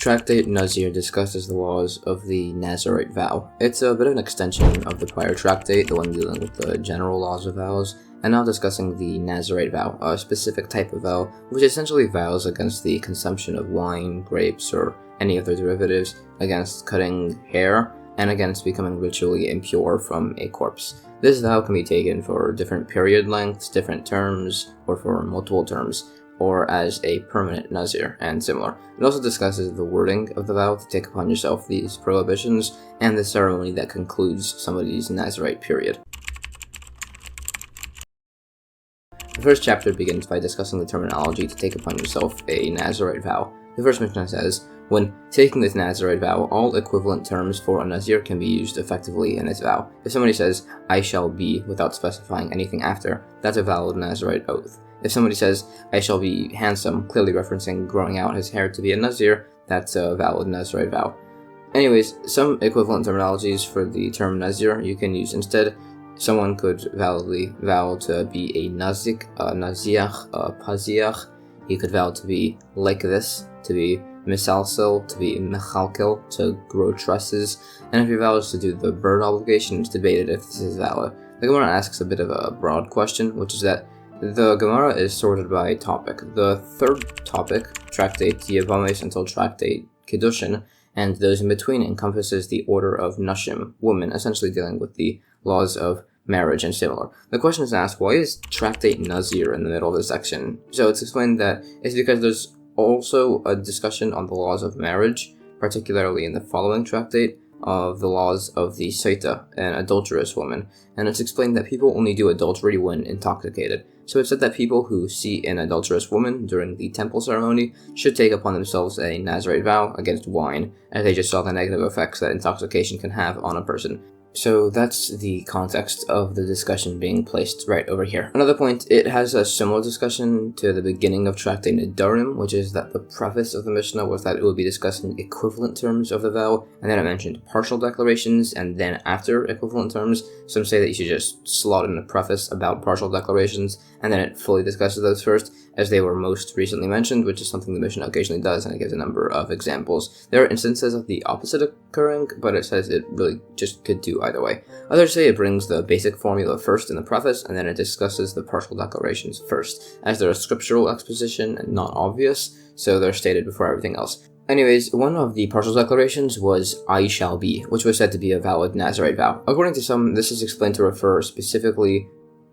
Tractate Nazir discusses the laws of the Nazarite Vow. It's a bit of an extension of the prior tractate, the one dealing with the general laws of vows, and now discussing the Nazarite Vow, a specific type of vow, which essentially vows against the consumption of wine, grapes, or any of their derivatives, against cutting hair, and against becoming ritually impure from a corpse. This vow can be taken for different period lengths, different terms, or for multiple terms, or as a permanent Nazir, and similar. It also discusses the wording of the vow to take upon yourself these prohibitions, and the ceremony that concludes somebody's Nazarite period. The first chapter begins by discussing the terminology to take upon yourself a Nazarite vow. The first Mishnah says, when taking this Nazarite vow, all equivalent terms for a Nazir can be used effectively in this vow. If somebody says, I shall be, without specifying anything after, that's a valid Nazarite oath. If somebody says, I shall be handsome, clearly referencing growing out his hair to be a Nazir, that's a valid Nazarite vow. Anyways, some equivalent terminologies for the term Nazir you can use instead. Someone could validly vow to be a Nazik, a Naziach, a Paziach. He could vow to be like this, to be misalsel, to be mechalkel, to grow tresses, and if he vows to do the bird obligation, it's debated if this is valid. The Gemara asks a bit of a broad question, which is that the Gemara is sorted by topic. The third topic, Tractate Yavames until Tractate Kiddushin, and those in between encompasses the order of Nashim, women, essentially dealing with the laws of marriage and similar. The question is asked, why is Tractate Nazir in the middle of the section? So it's explained that it's because there's also a discussion on the laws of marriage, particularly in the following tractate, of the laws of the Saita, an adulterous woman, and it's explained that people only do adultery when intoxicated. So it's said that people who see an adulterous woman during the temple ceremony should take upon themselves a Nazarite vow against wine, as they just saw the negative effects that intoxication can have on a person. So that's the context of the discussion being placed right over here. Another point, it has a similar discussion to the beginning of Tractate Nedarim, which is that the preface of the Mishnah was that it would be discussing equivalent terms of the vow, and then it mentioned partial declarations, and then after equivalent terms, some say that you should just slot in a preface about partial declarations, and then it fully discusses those first, as they were most recently mentioned, which is something the Mishnah occasionally does, and it gives a number of examples. There are instances of the opposite occurring, but it says it really just could do either way. Others say it brings the basic formula first in the preface, and then it discusses the partial declarations first, as they're a scriptural exposition and not obvious, so they're stated before everything else. Anyways, one of the partial declarations was I shall be, which was said to be a valid Nazarite vow. According to some, this is explained to refer specifically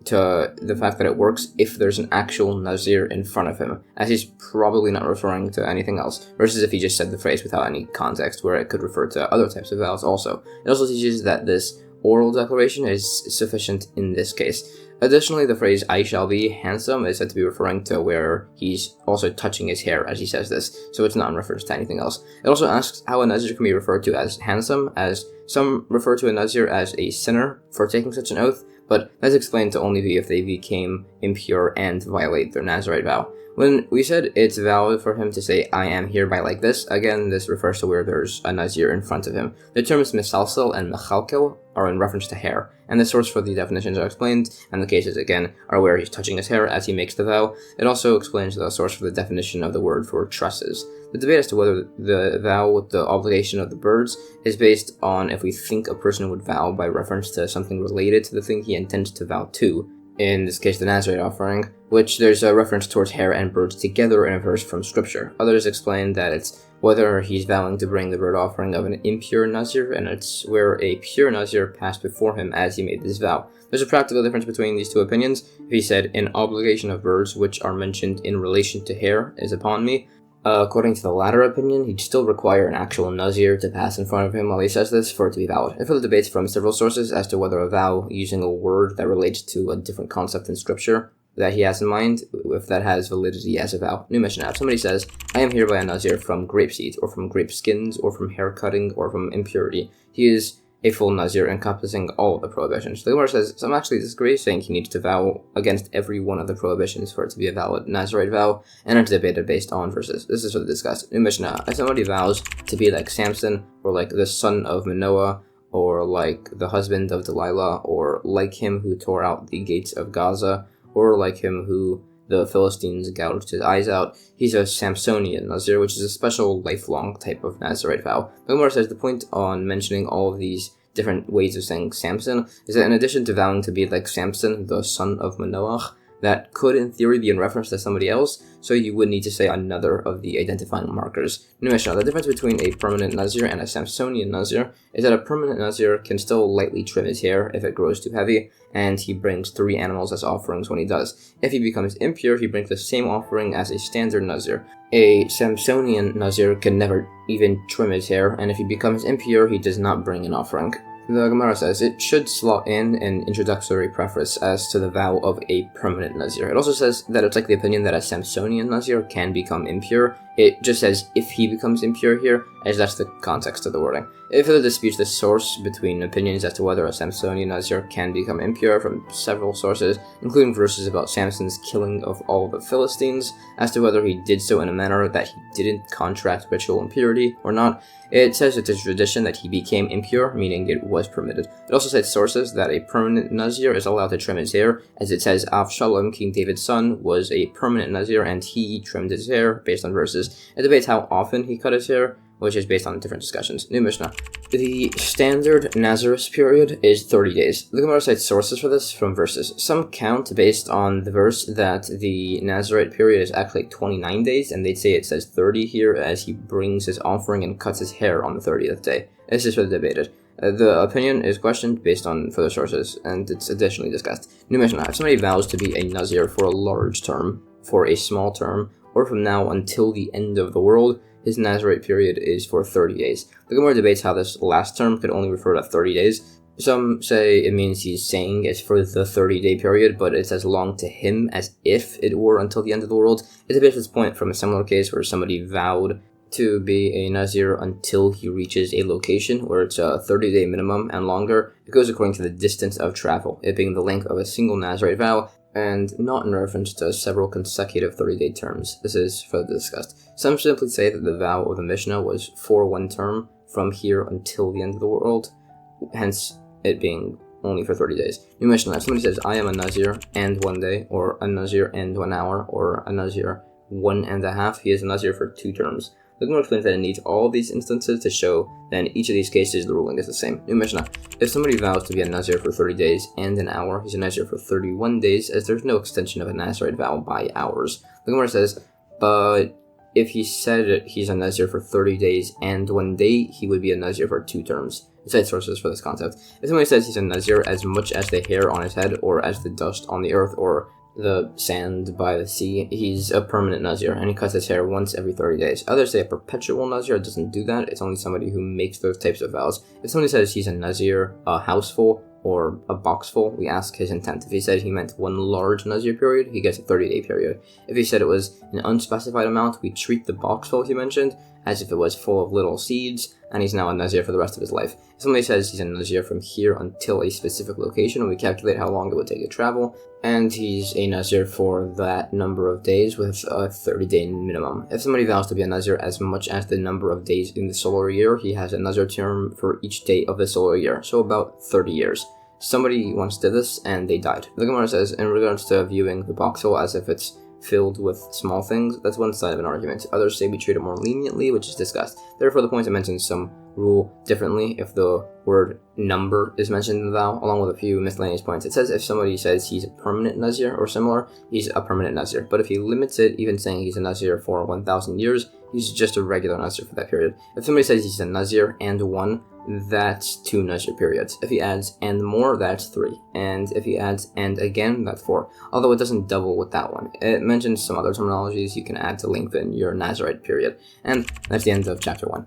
to the fact that it works if there's an actual Nazir in front of him, as he's probably not referring to anything else, versus if he just said the phrase without any context, where it could refer to other types of vows also. It also teaches that this oral declaration is sufficient in this case. Additionally, the phrase I shall be handsome is said to be referring to where he's also touching his hair as he says this, so it's not in reference to anything else. It also asks how a Nazir can be referred to as handsome, as some refer to a Nazir as a sinner for taking such an oath, but that's explained to only be if they became impure and violate their Nazarite vow. When we said it's valid for him to say, I am hereby like this, again, this refers to where there's a Nazir in front of him. The terms misalsel and mechalkel are in reference to hair, and the source for the definitions are explained, and the cases, again, are where he's touching his hair as he makes the vow. It also explains the source for the definition of the word for tresses. The debate as to whether the vow with the obligation of the birds is based on if we think a person would vow by reference to something related to the thing he intends to vow to, in this case the Nazarite offering, which there's a reference towards hair and birds together in a verse from scripture. Others explain that it's whether he's vowing to bring the bird offering of an impure Nazir, and it's where a pure Nazir passed before him as he made this vow. There's a practical difference between these two opinions. If he said, an obligation of birds which are mentioned in relation to hair is upon me, according to the latter opinion, he'd still require an actual Nazir to pass in front of him while he says this for it to be valid. It further debates from several sources as to whether a vow using a word that relates to a different concept in scripture that he has in mind, if that has validity as a vow. New Mishnah. If somebody says, I am hereby a Nazir from grape seeds, or from grape skins, or from hair cutting, or from impurity, he is a full Nazir encompassing all of the prohibitions. The Gemara says, some actually disagree, saying he needs to vow against every one of the prohibitions for it to be a valid Nazarite vow, and it's debated based on verses. This is what they discuss. In Mishnah, if somebody vows to be like Samson, or like the son of Manoah, or like the husband of Delilah, or like him who tore out the gates of Gaza, or like him who the Philistines gouged his eyes out. He's a Samsonian Nazir, which is a special lifelong type of Nazarite vow. The Gemara says the point on mentioning all of these different ways of saying Samson is that in addition to vowing to be like Samson, the son of Manoach, that could in theory be in reference to somebody else, so you would need to say another of the identifying markers. New Mishnah, the difference between a permanent Nazir and a Samsonian Nazir is that a permanent Nazir can still lightly trim his hair if it grows too heavy, and he brings 3 animals as offerings when he does. If he becomes impure, he brings the same offering as a standard Nazir. A Samsonian Nazir can never even trim his hair, and if he becomes impure, he does not bring an offering. The Gemara says it should slot in an introductory preface as to the vow of a permanent Nazir. It also says that it's like the opinion that a Samsonian Nazir can become impure. It just says if he becomes impure here, as that's the context of the wording. It further disputes the source between opinions as to whether a Samsonian Nazir can become impure from several sources, including verses about Samson's killing of all the Philistines, as to whether he did so in a manner that he didn't contract ritual impurity or not. It says it's a tradition that he became impure, meaning it was permitted. It also says sources that a permanent Nazir is allowed to trim his hair, as it says Avshalom, King David's son, was a permanent Nazir and he trimmed his hair, based on verses. It debates how often he cut his hair, which is based on different discussions. New Mishnah. The standard Nazarite period is 30 days. The Gemara cites sources for this from verses. Some count based on the verse that the Nazarite period is actually 29 days, and they'd say it says 30 here as he brings his offering and cuts his hair on the 30th day. This is further debated. The opinion is questioned based on further sources, and it's additionally discussed. New Mishnah. If somebody vows to be a Nazir for a large term, for a small term, or from now until the end of the world, his Nazarite period is for 30 days. The Gemara debates how this last term could only refer to 30 days. Some say it means he's saying it's for the 30-day period, but it's as long to him as if it were until the end of the world. It debates this point from a similar case where somebody vowed to be a Nazir until he reaches a location where it's a 30-day minimum and longer. It goes according to the distance of travel, it being the length of a single Nazarite vow, and not in reference to several consecutive 30-day terms. This is further discussed. Some simply say that the vow of the Mishnah was for one term, from here until the end of the world, hence it being only for 30 days. New Mishnah, if somebody says, I am a Nazir and 1 day, or a Nazir and 1 hour, or a Nazir 1.5, he is a Nazir for 2 terms. The Gemara explains that it needs all these instances to show that in each of these cases the ruling is the same. New Mishnah. If somebody vows to be a Nazir for 30 days and an hour, he's a Nazir for 31 days, as there's no extension of a Nazirite vow by hours. The Gemara says, but if he said he's a Nazir for 30 days and 1 day, he would be a Nazir for 2 terms. It cites sources for this concept. If somebody says he's a Nazir as much as the hair on his head, or as the dust on the earth, or the sand by the sea, he's a permanent Nazir, and he cuts his hair once every 30 days. Others say a perpetual Nazir doesn't do that, it's only somebody who makes those types of vows. If somebody says he's a Nazir, a houseful, or a boxful, we ask his intent. If he said he meant one large Nazir period, he gets a 30-day period. If he said it was an unspecified amount, we treat the boxful he mentioned as if it was full of little seeds, and he's now a Nazir for the rest of his life. If somebody says he's a Nazir from here until a specific location, we calculate how long it would take to travel, and he's a Nazir for that number of days with a 30-day minimum. If somebody vows to be a Nazir as much as the number of days in the solar year, he has a Nazir term for each day of the solar year, so about 30 years. Somebody once did this, and they died. The Gemara says, in regards to viewing the boxful as if it's filled with small things, that's one side of an argument. Others say we treat it more leniently, which is discussed. Therefore, the points I mentioned some rule differently if the word number is mentioned in the vow, along with a few miscellaneous points. It says if somebody says he's a permanent Nazir or similar, he's a permanent Nazir. But if he limits it, even saying he's a Nazir for 1,000 years, he's just a regular Nazir for that period. If somebody says he's a Nazir and 1, that's 2 Nazir periods. If he adds and more, that's 3. And if he adds and again, that's 4. Although it doesn't double with that one. It mentions some other terminologies you can add to lengthen your Nazirite period. And that's the end of chapter 1.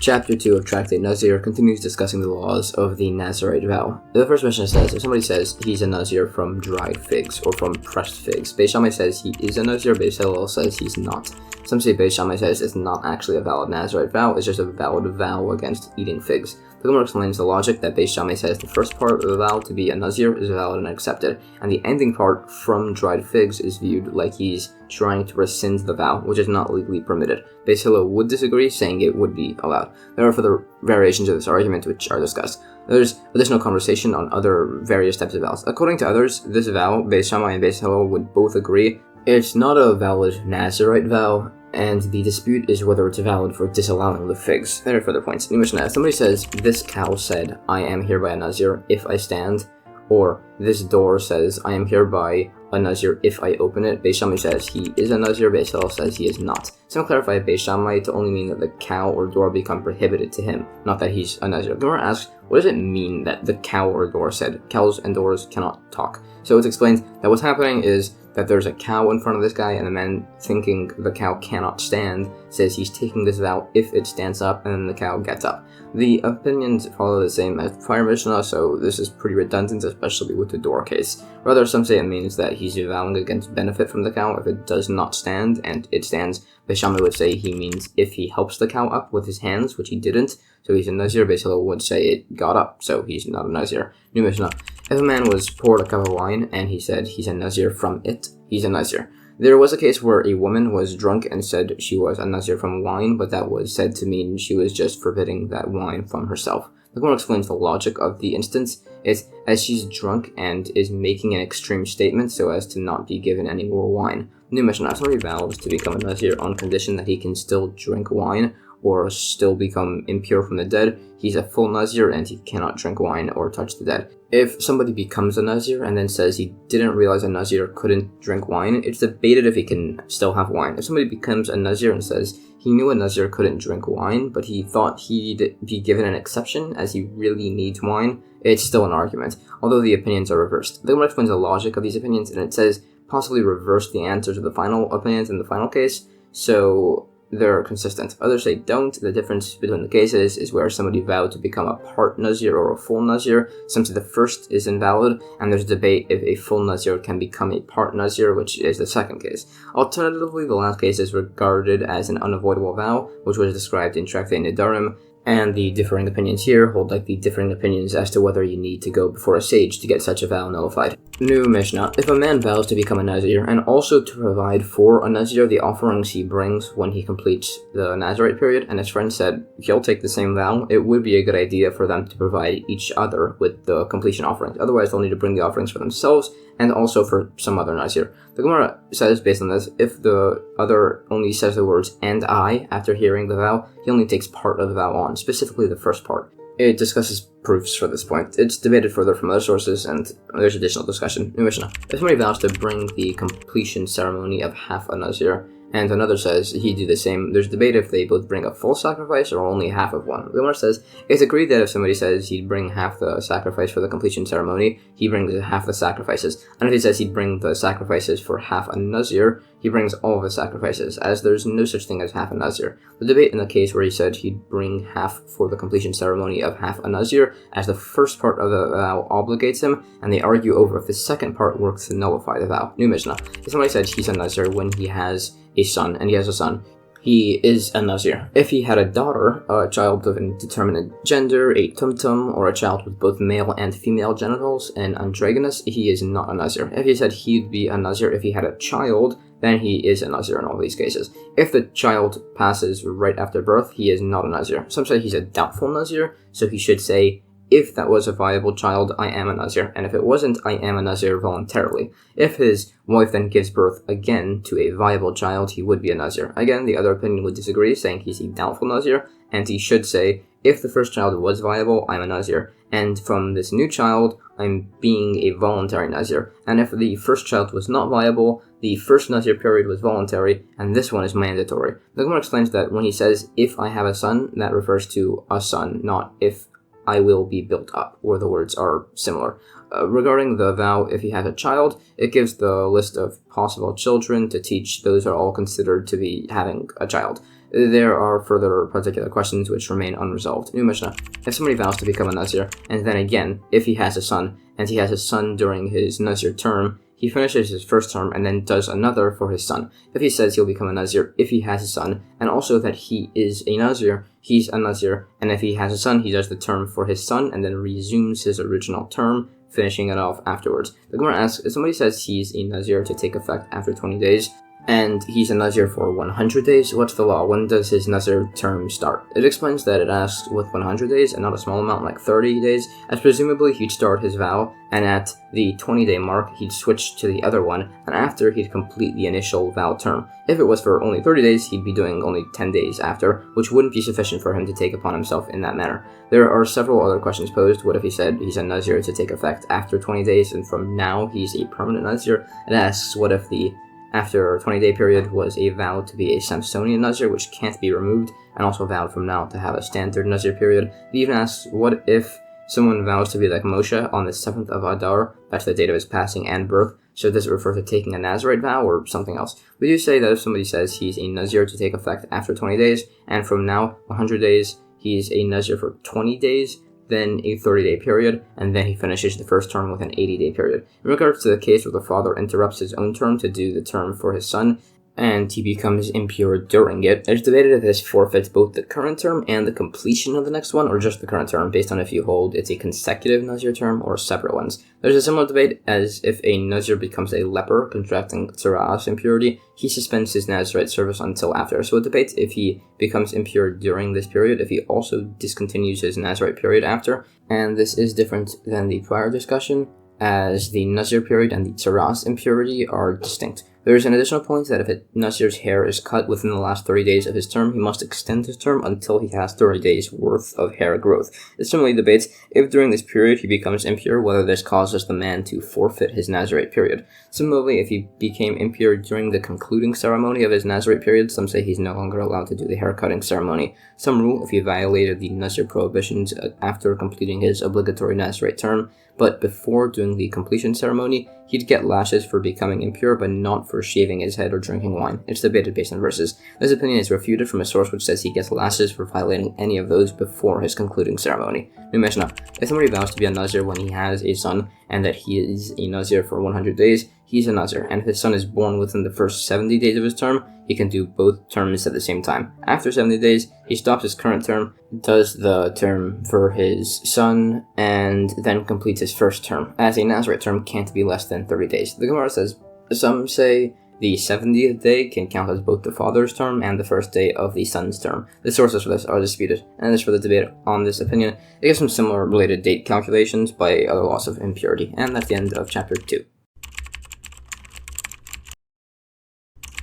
Chapter 2 of Tractate Nazir continues discussing the laws of the Nazarite vow. The first Mishnah says, if somebody says he's a Nazir from dried figs or from pressed figs, Beis Shammai says he is a Nazir, Beis Hillel says he's not. Some say Beis Shammai says it's not actually a valid Nazarite vow, it's just a valid vow against eating figs. The Gemara explains the logic that Beis Shammai says the first part of the vow to be a Nazir is valid and accepted, and the ending part from dried figs is viewed like he's trying to rescind the vow, which is not legally permitted. Beis Hillel would disagree, saying it would be allowed. There are further variations of this argument which are discussed. There's additional conversation on other various types of vows. According to others, this vow, Beis Shammai and Beis Hillel would both agree it's not a valid Nazarite vow, and the dispute is whether it's valid for disallowing the figs. There are further points. In Mishnah, if somebody says, this cow said, I am hereby a Nazir if I stand, or this door says, I am hereby a Nazir if I open it, Beis Shammai says he is a Nazir, Beis Hillel says he is not. Some clarify Beis Shammai to only mean that the cow or door become prohibited to him, not that he's a Nazir. Gemara asks, what does it mean that the cow or door said? Cows and doors cannot talk. So it's explained that what's happening is that there's a cow in front of this guy, and the man, thinking the cow cannot stand, says he's taking this vow if it stands up, and then the cow gets up. The opinions follow the same as prior Mishnah, so this is pretty redundant, especially with the door case. Rather, some say it means that he's vowing against benefit from the cow if it does not stand, and it stands. Beis Shammai would say he means if he helps the cow up with his hands, which he didn't, so he's a Nazir. Beis Hillel would say it got up, so he's not a Nazir. New Mishnah. If a man was poured a cup of wine, and he said he's a Nazir from it, he's a Nazir. There was a case where a woman was drunk and said she was a Nazir from wine, but that was said to mean she was just forbidding that wine from herself. The Gemara explains the logic of the instance. It's as she's drunk and is making an extreme statement so as to not be given any more wine. New Mishnah, if somebody vows to become a Nazir on condition that he can still drink wine or still become impure from the dead, he's a full Nazir and he cannot drink wine or touch the dead. If somebody becomes a Nazir and then says he didn't realize a Nazir couldn't drink wine, it's debated if he can still have wine. If somebody becomes a Nazir and says he knew a Nazir couldn't drink wine, but he thought he'd be given an exception as he really needs wine, it's still an argument, although the opinions are reversed. The Gemara explains the logic of these opinions, and it says possibly reverse the answers of the final opinions in the final case, so they're consistent. Others say don't. The difference between the cases is where somebody vowed to become a part Nazir or a full Nazir. Some say the first is invalid, and there's debate if a full Nazir can become a part Nazir, which is the second case. Alternatively, the last case is regarded as an unavoidable vow, which was described in Tractate Nazir, and the differing opinions here hold like the differing opinions as to whether you need to go before a sage to get such a vow nullified. New Mishnah. If a man vows to become a Nazir and also to provide for a Nazir the offerings he brings when he completes the Nazarite period, and his friend said he'll take the same vow, it would be a good idea for them to provide each other with the completion offerings. Otherwise, they'll need to bring the offerings for themselves and also for some other Nazir. The Gemara says, based on this, if the other only says the words "and I" after hearing the vow, he only takes part of the vow on, specifically the first part. It discusses proofs for this point. It's debated further from other sources, and there's additional discussion. New Mishnah. If somebody vows to bring the completion ceremony of half a Nazir, and another says he'd do the same, there's debate if they both bring a full sacrifice or only half of one. The Gemara says it's agreed that if somebody says he'd bring half the sacrifice for the completion ceremony, he brings half the sacrifices. And if he says he'd bring the sacrifices for half a Nazir, he brings all of the sacrifices, as there's no such thing as half a Nazir. The debate in the case where he said he'd bring half for the completion ceremony of half a Nazir, as the first part of the vow obligates him, and they argue over if the second part works to nullify the vow. New Mishnah. If somebody said he's a Nazir when he has a son, and he has a son, he is a Nazir. If he had a daughter, a child of indeterminate gender, a tumtum, or a child with both male and female genitals, and androgynous, he is not a Nazir. If he said he'd be a Nazir if he had a child, then he is a Nazir in all these cases. If the child passes right after birth, he is not a Nazir. Some say he's a doubtful Nazir, so he should say, if that was a viable child, I am a Nazir, and if it wasn't, I am a Nazir voluntarily. If his wife then gives birth again to a viable child, he would be a Nazir. Again, the other opinion would disagree, saying he's a doubtful Nazir, and he should say, if the first child was viable, I'm a Nazir, and from this new child, I'm being a voluntary Nazir. And if the first child was not viable, the first Nazir period was voluntary, and this one is mandatory. The Gemara explains that when he says, if I have a son, that refers to a son, not if I will be built up, or the words are similar. Regarding the vow, if he has a child, it gives the list of possible children to teach. Those are all considered to be having a child. There are further particular questions which remain unresolved. New Mishnah. If somebody vows to become a Nazir, and then again, if he has a son, and he has a son during his Nazir term, he finishes his first term and then does another for his son. If he says he'll become a Nazir if he has a son, and also that he is a Nazir, he's a Nazir, and if he has a son, he does the term for his son and then resumes his original term, finishing it off afterwards. The Gemara asks, if somebody says he's a Nazir to take effect after 20 days, and he's a Nazir for 100 days, what's the law? When does his Nazir term start? It explains that it asks with 100 days and not a small amount like 30 days, as presumably he'd start his vow, and at the 20-day mark, he'd switch to the other one, and after, he'd complete the initial vow term. If it was for only 30 days, he'd be doing only 10 days after, which wouldn't be sufficient for him to take upon himself in that manner. There are several other questions posed. What if he said he's a Nazir to take effect after 20 days, and from now, he's a permanent Nazir? It asks, what if the after a 20-day period was a vow to be a Samsonian Nazir, which can't be removed, and also vowed from now to have a standard Nazir period. It even asks, what if someone vows to be like Moshe on the 7th of Adar, that's the date of his passing and birth, so does it refer to taking a Nazarite vow or something else? We do say that if somebody says he's a Nazir to take effect after 20 days, and from now, 100 days, he's a Nazir for 20 days, then a 30-day period, and then he finishes the first term with an 80-day period. In regards to the case where the father interrupts his own term to do the term for his son, and he becomes impure during it, it's debated if this forfeits both the current term and the completion of the next one, or just the current term, based on if you hold it's a consecutive Nazir term or separate ones. There's a similar debate as if a Nazir becomes a leper contracting Tzara'as impurity, he suspends his Nazarite service until after. So it debates if he becomes impure during this period, if he also discontinues his Nazarite period after, and this is different than the prior discussion, as the Nazir period and the Tzara'as impurity are distinct. There is an additional point that if a Nazir's hair is cut within the last 30 days of his term, he must extend his term until he has 30 days worth of hair growth. It similarly debates if during this period he becomes impure, whether this causes the man to forfeit his Nazirite period. Similarly, if he became impure during the concluding ceremony of his Nazirite period, some say he's no longer allowed to do the hair cutting ceremony. Some rule if he violated the Nazir prohibitions after completing his obligatory Nazirite term, but before doing the completion ceremony, he'd get lashes for becoming impure, but not for shaving his head or drinking wine. It's debated based on verses. This opinion is refuted from a source which says he gets lashes for violating any of those before his concluding ceremony. New Mishnah. If somebody vows to be a Nazir when he has a son, and that he is a Nazir for 100 days, he's a Nazir, and if his son is born within the first 70 days of his term, he can do both terms at the same time. After 70 days, he stops his current term, does the term for his son, and then completes his first term, as a Nazarite term can't be less than 30 days. The Gemara says, some say the 70th day can count as both the father's term and the first day of the son's term. The sources for this are disputed, and as for the debate on this opinion, it gives some similar related date calculations by other laws of impurity, and that's the end of chapter 2.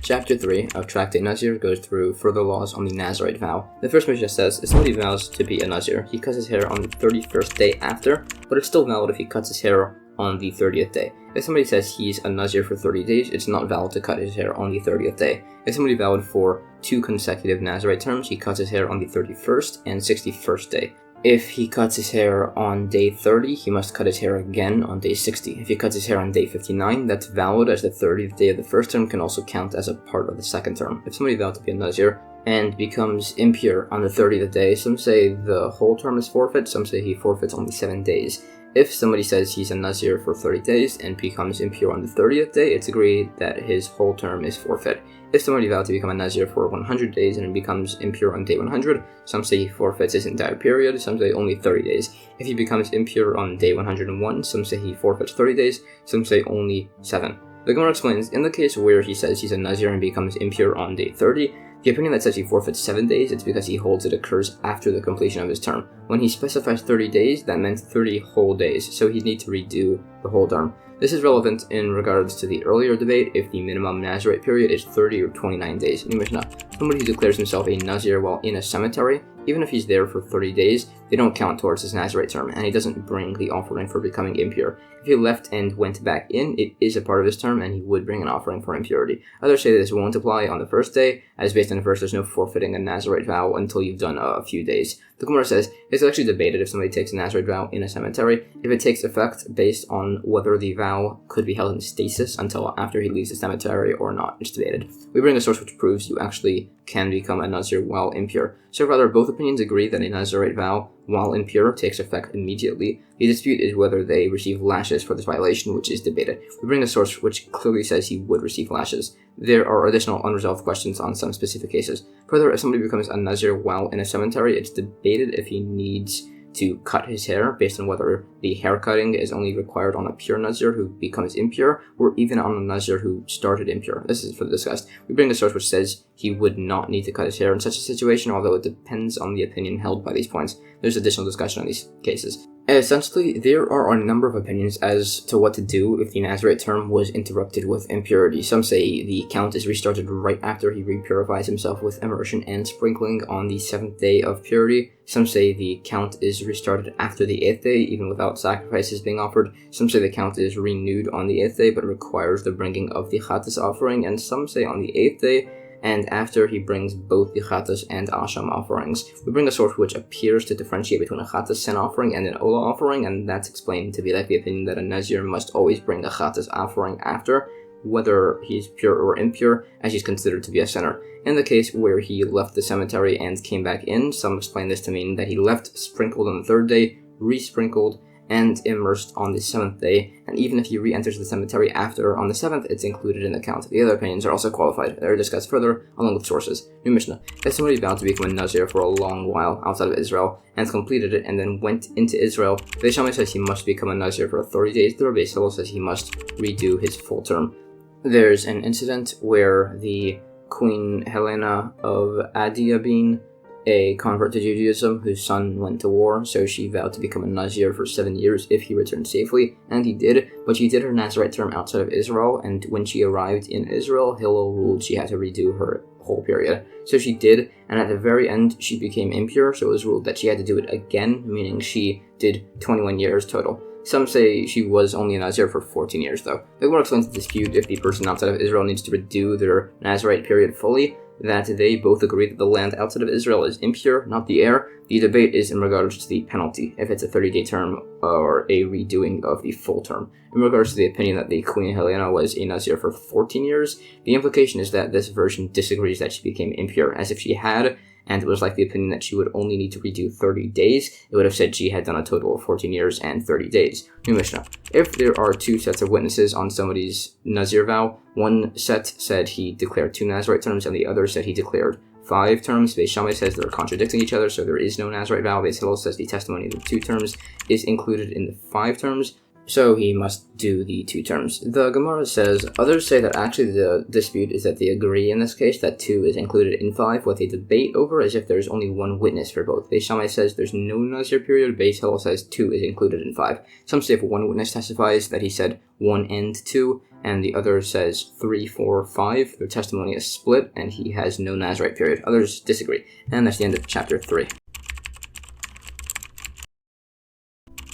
Chapter 3 of Tractate Nazir goes through further laws on the Nazarite vow. The first Mishnah says, if somebody vows to be a Nazir, he cuts his hair on the 31st day after, but it's still valid if he cuts his hair on the 30th day. If somebody says he's a Nazir for 30 days, it's not valid to cut his hair on the 30th day. If somebody vowed for 2 consecutive Nazarite terms, he cuts his hair on the 31st and 61st day. If he cuts his hair on day 30, he must cut his hair again on day 60. If he cuts his hair on day 59, that's valid, as the 30th day of the first term can also count as a part of the second term. If somebody vowed to be a Nazir and becomes impure on the 30th day, some say the whole term is forfeit, some say he forfeits only 7 days. If somebody says he's a Nazir for 30 days and becomes impure on the 30th day, it's agreed that his whole term is forfeit. If somebody vowed to become a Nazir for 100 days and becomes impure on day 100, some say he forfeits his entire period, some say only 30 days. If he becomes impure on day 101, some say he forfeits 30 days, some say only 7. The Gemara explains, in the case where he says he's a Nazir and becomes impure on day 30, the opinion that says he forfeits 7 days, it's because he holds it occurs after the completion of his term. When he specifies 30 days, that meant 30 whole days, so he'd need to redo the whole term. This is relevant in regards to the earlier debate if the minimum Nazarite period is 30 or 29 days. In Mishnah, somebody who declares himself a Nazir while in a cemetery, even if he's there for 30 days, they don't count towards his Nazarite term, and he doesn't bring the offering for becoming impure. If he left and went back in, it is a part of his term, and he would bring an offering for impurity. Others say that this won't apply on the first day, as based on the verse, there's no forfeiting a Nazarite vow until you've done a few days. The Gemara says, it's actually debated if somebody takes a Nazarite vow in a cemetery, if it takes effect based on whether the vow could be held in stasis until after he leaves the cemetery or not. It's debated. We bring a source which proves you actually he can become a Nazir while impure. So rather, both opinions agree that a Nazarite vow while impure takes effect immediately. The dispute is whether they receive lashes for this violation, which is debated. We bring a source which clearly says he would receive lashes. There are additional unresolved questions on some specific cases. Further, if somebody becomes a Nazir while in a cemetery, it's debated if he needs to cut his hair based on whether the hair cutting is only required on a pure Nazir who becomes impure, or even on a Nazir who started impure. This is for the discussed. We bring a source which says he would not need to cut his hair in such a situation, although it depends on the opinion held by these points. There's additional discussion on these cases. Essentially, there are a number of opinions as to what to do if the Nazarite term was interrupted with impurity. Some say the count is restarted right after he repurifies himself with immersion and sprinkling on the 7th day of purity. Some say the count is restarted after the 8th day, even without sacrifices being offered. Some say the count is renewed on the 8th day, but requires the bringing of the Chattas offering. And some say on the 8th day, and after he brings both the Chattas and Asham offerings. We bring a source which appears to differentiate between a Chattas sin offering and an Olah offering, and that's explained to be like the opinion that a Nazir must always bring a Chattas offering after, whether he's pure or impure, as he's considered to be a sinner. In the case where he left the cemetery and came back in, some explain this to mean that he left sprinkled on the 3rd day, re-sprinkled, and immersed on the 7th day, and even if he re-enters the cemetery after on the 7th, it's included in the count. The other opinions are also qualified. They're discussed further along with sources. New Mishnah. If somebody vowed to become a Nazir for a long while outside of Israel and completed it and then went into Israel, the Shammai says he must become a Nazir for 30 days. The Rabbi Hillel says he must redo his full term. There's an incident where the Queen Helena of Adiabene, a convert to Judaism whose son went to war, so she vowed to become a Nazir for 7 years if he returned safely, and he did, but she did her Nazarite term outside of Israel, and when she arrived in Israel, Hillel ruled she had to redo her whole period. So she did, and at the very end, she became impure, so it was ruled that she had to do it again, meaning she did 21 years total. Some say she was only a Nazir for 14 years, though. The Gemara explains the dispute if the person outside of Israel needs to redo their Nazarite period fully, that they both agree that the land outside of Israel is impure, not the air. The debate is in regards to the penalty, if it's a 30-day term or a redoing of the full term. In regards to the opinion that the Queen Helena was a Nazir for 14 years, the implication is that this version disagrees that she became impure, as if she had, and it was like the opinion that she would only need to redo 30 days, it would have said she had done a total of 14 years and 30 days. New Mishnah. If there are two sets of witnesses on somebody's Nazir vow, one set said he declared 2 Nazarite terms and the other said he declared 5 terms. Beis Shammai says they're contradicting each other, so there is no Nazarite vow. Beis Hillel says the testimony of the 2 terms is included in the 5 terms, so he must do the 2 terms. The Gemara says, others say that actually the dispute is that they agree in this case that 2 is included in 5. What they debate over is if there's only one witness for both. Beis Shammai says there's no Nazir period. Beis Hillel says 2 is included in 5. Some say if one witness testifies that he said 1 and 2, and the other says 3, 4, 5, their testimony is split, and he has no Nazarite period. Others disagree. And that's the end of chapter 3.